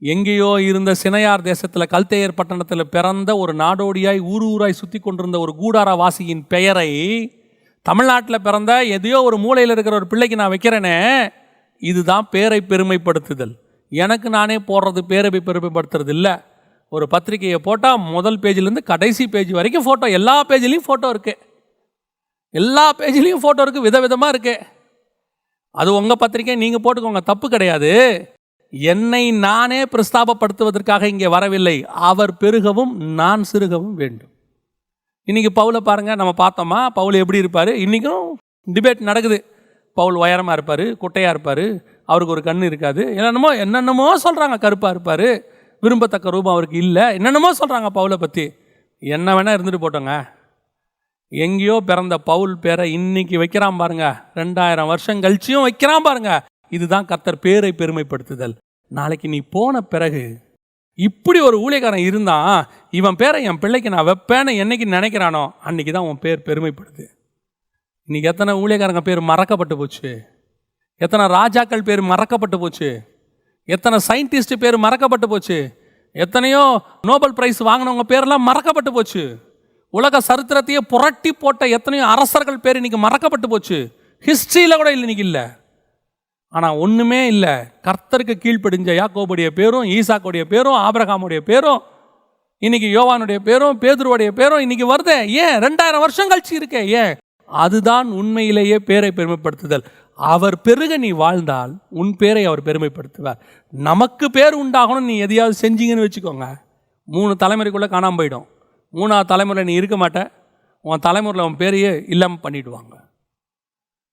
எங்கேயோ இருந்த சினையார் தேசத்தில் கல்தேயர் பட்டணத்தில் பிறந்த ஒரு நாடோடியாய் ஊராய் சுற்றி கொண்டிருந்த ஒரு கூடார வாசியின் பெயரை தமிழ்நாட்டில் பிறந்த எதையோ ஒரு மூலையில் இருக்கிற ஒரு பிள்ளைக்கு நான் வைக்கிறேனே, இதுதான் பேரை பெருமைப்படுத்துதல். எனக்கு நானே போடுறது பேரை பெருமைப்படுத்துறது இல்லை. ஒரு பத்திரிகையை போட்டால் முதல் பேஜிலேருந்து கடைசி பேஜ் வரைக்கும் ஃபோட்டோ, எல்லா பேஜ்லேயும் ஃபோட்டோ இருக்கு, எல்லா பேஜ்லேயும் ஃபோட்டோ இருக்குது, விதவிதமாக இருக்கு. அது உங்கள் பத்திரிக்கை, நீங்கள் போட்டுக்கோங்க, தப்பு கிடையாது. என்னை நானே பிரஸ்தாபப்படுத்துவதற்காக இங்கே வரவில்லை. அவர் பெருகவும் நான் சிறுகவும் வேண்டும். இன்றைக்கி பவுலை பாருங்கள், நம்ம பார்த்தோமா பவுல் எப்படி இருப்பார்? இன்றைக்கும் டிபேட் நடக்குது. பவுல் உயரமாக இருப்பார், குட்டையாக இருப்பார், அவருக்கு ஒரு கண் இருக்காது, என்னென்னமோ சொல்கிறாங்க, கருப்பாக இருப்பார், விரும்பத்தக்க ரூபம் அவருக்கு இல்லை, என்னென்னமோ சொல்கிறாங்க பவுலை பற்றி. என்ன வேணால் இருந்துட்டு போட்டோங்க. எங்கேயோ பிறந்த பவுல் பேரை இன்னைக்கு வைக்கிறான் பாருங்க, 2000 வருஷம் கழிச்சியும் வைக்கிறான் பாருங்க. இதுதான் கர்த்தர் பேரை பெருமைப்படுத்துதல். நாளைக்கு நீ போன பிறகு இப்படி ஒரு ஊழியக்காரன் இருந்தான், இவன் பேரை என் பிள்ளைக்கு நான் வைப்பேன்னு என்னைக்கு நினைக்கிறானோ அன்னைக்கு தான் உன் பேர் பெருமைப்படுது. இன்னைக்கு எத்தனை ஊழியக்காரங்க பேர் மறக்கப்பட்டு போச்சு, எத்தனை ராஜாக்கள் பேர் மறக்கப்பட்டு போச்சு, எத்தனை சயின்டிஸ்ட் பேர் மறக்கப்பட்டு போச்சு, எத்தனையோ நோபல் பிரைஸ் வாங்கினவங்க பேரெல்லாம் மறக்கப்பட்டு போச்சு. உலக சரித்திரத்தையே புரட்டி போட்ட எத்தனையோ அரசர்கள் பேர் இன்னைக்கு மறக்கப்பட்டு போச்சு. ஹிஸ்ட்ரியில் கூட இல்லை, இன்னைக்கு இல்லை. ஆனால் ஒன்றுமே இல்லை, கர்த்தருக்கு கீழ்ப்படிஞ்ச யாக்கோபுடைய பேரும், ஈசாக்குடைய பேரும், ஆபிரகாமுடைய பேரும், இன்னைக்கு யோவானுடைய பேரும், பேதுருவுடைய பேரும் இன்னைக்கு வருதே. ஏன்? 2000 வருஷம் கழிச்சு இருக்கே. ஏன்? அதுதான் உண்மையிலேயே பேரை பெருமைப்படுத்துதல். அவர் பெருக நீ வாழ்ந்தால் உன் பேரை அவர் பெருமைப்படுத்துவார். நமக்கு பேர் உண்டாகணும், நீ எதையாவது செஞ்சீங்கன்னு வச்சுக்கோங்க, 3 தலைமுறைக்குள்ளே காணாமல் போயிடும். 3ஆவது தலைமுறை நீ இருக்க மாட்ட, உன் தலைமுறையில் உன் பேரையே இல்லாமல் பண்ணிவிடுவாங்க.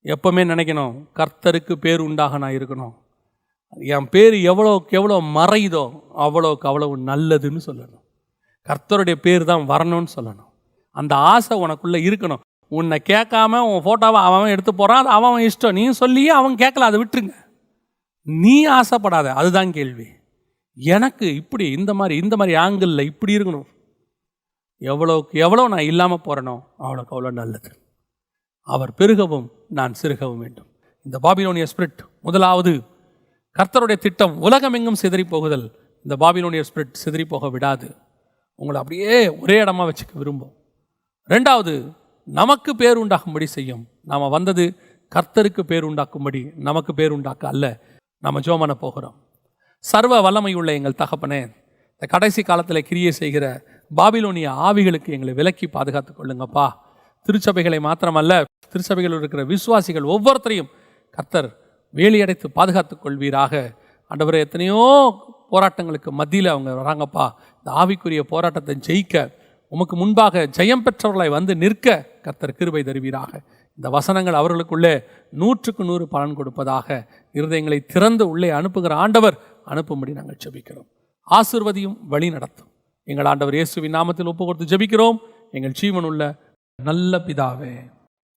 எப்போவுமே நினைக்கணும், கர்த்தருக்கு பேர் உண்டாக நான் இருக்கணும். என் பேர் எவ்வளோக்கு எவ்வளோ மறையுதோ அவ்வளோக்கு அவ்வளவு நல்லதுன்னு சொல்லணும். கர்த்தருடைய பேர் தான் வரணும்னு சொல்லணும். அந்த ஆசை உனக்குள்ளே இருக்கணும். உன்னை கேட்காம உன் ஃபோட்டோவை அவன் எடுத்து போகிறான், அது அவன் இஷ்டம். நீ சொல்லியே அவன் கேட்கல, அதை விட்டுருங்க. நீ ஆசைப்படாத, அதுதான் கேள்வி. எனக்கு இப்படி இந்த மாதிரி ஆங்கிளில் இப்படி இருக்கணும், எவ்வளோக்கு எவ்வளோ நான் இல்லாமல் போகிறேனோ அவ்வளோக்கு அவ்வளோ நல்லது. அவர் பெருகவும் நான் சிறுகவும் வேண்டும். இந்த பாபிலோனிய ஸ்பிரிட், முதலாவது கர்த்தருடைய திட்டம் உலகமெங்கும் சிதறி போகுதல். இந்த பாபிலோனிய ஸ்பிரிட் சிதறி போக விடாது, உங்களை அப்படியே ஒரே இடமா வச்சுக்க விரும்பும். 2வது, நமக்கு பேர் உண்டாகும்படி செய்யும். நாம் வந்தது கர்த்தருக்கு பேர் உண்டாக்கும்படி, நமக்கு பேர் உண்டாக்க அல்ல. நாம் ஜெபம் பண்ண போகிறோம். சர்வ வல்லமையுள்ள எங்கள் தகப்பனே, இந்த கடைசி காலத்தில் கிரியை செய்கிற பாபிலோனிய ஆவிகளுக்கு எங்களை விலக்கி பாதுகாத்து கொள்ளுங்கப்பா. திருச்சபைகளை மாத்திரமல்ல, திருச்சபைகளில் இருக்கிற விசுவாசிகள் ஒவ்வொருத்தரையும் கர்த்தர் வேலியடைத்து பாதுகாத்து கொள்வீராக. ஆண்டவரே, எத்தனையோ போராட்டங்களுக்கு மத்தியில் அவங்க வராங்கப்பா. இந்த ஆவிக்குரிய போராட்டத்தை ஜெயிக்க, உமக்கு முன்பாக ஜெயம் பெற்றவர்களாய் வந்து நிற்க கர்த்தர் கிருபை தருவீராக. இந்த வசனங்கள் அவர்களுக்குள்ளே 100க்கு 100 பலன் கொடுப்பதாக. இருதயங்களை திறந்து உள்ளே அனுப்புகிற ஆண்டவர் அனுப்பும்படி நாங்கள் ஜெபிக்கிறோம். ஆசீர்வதியும் வழி நடத்தும். எங்கள் ஆண்டவர் இயேசுவின் நாமத்தில் ஒப்பு கொடுத்து ஜெபிக்கிறோம் எங்கள் ஜீவனுள்ள நல்ல பிதாவே.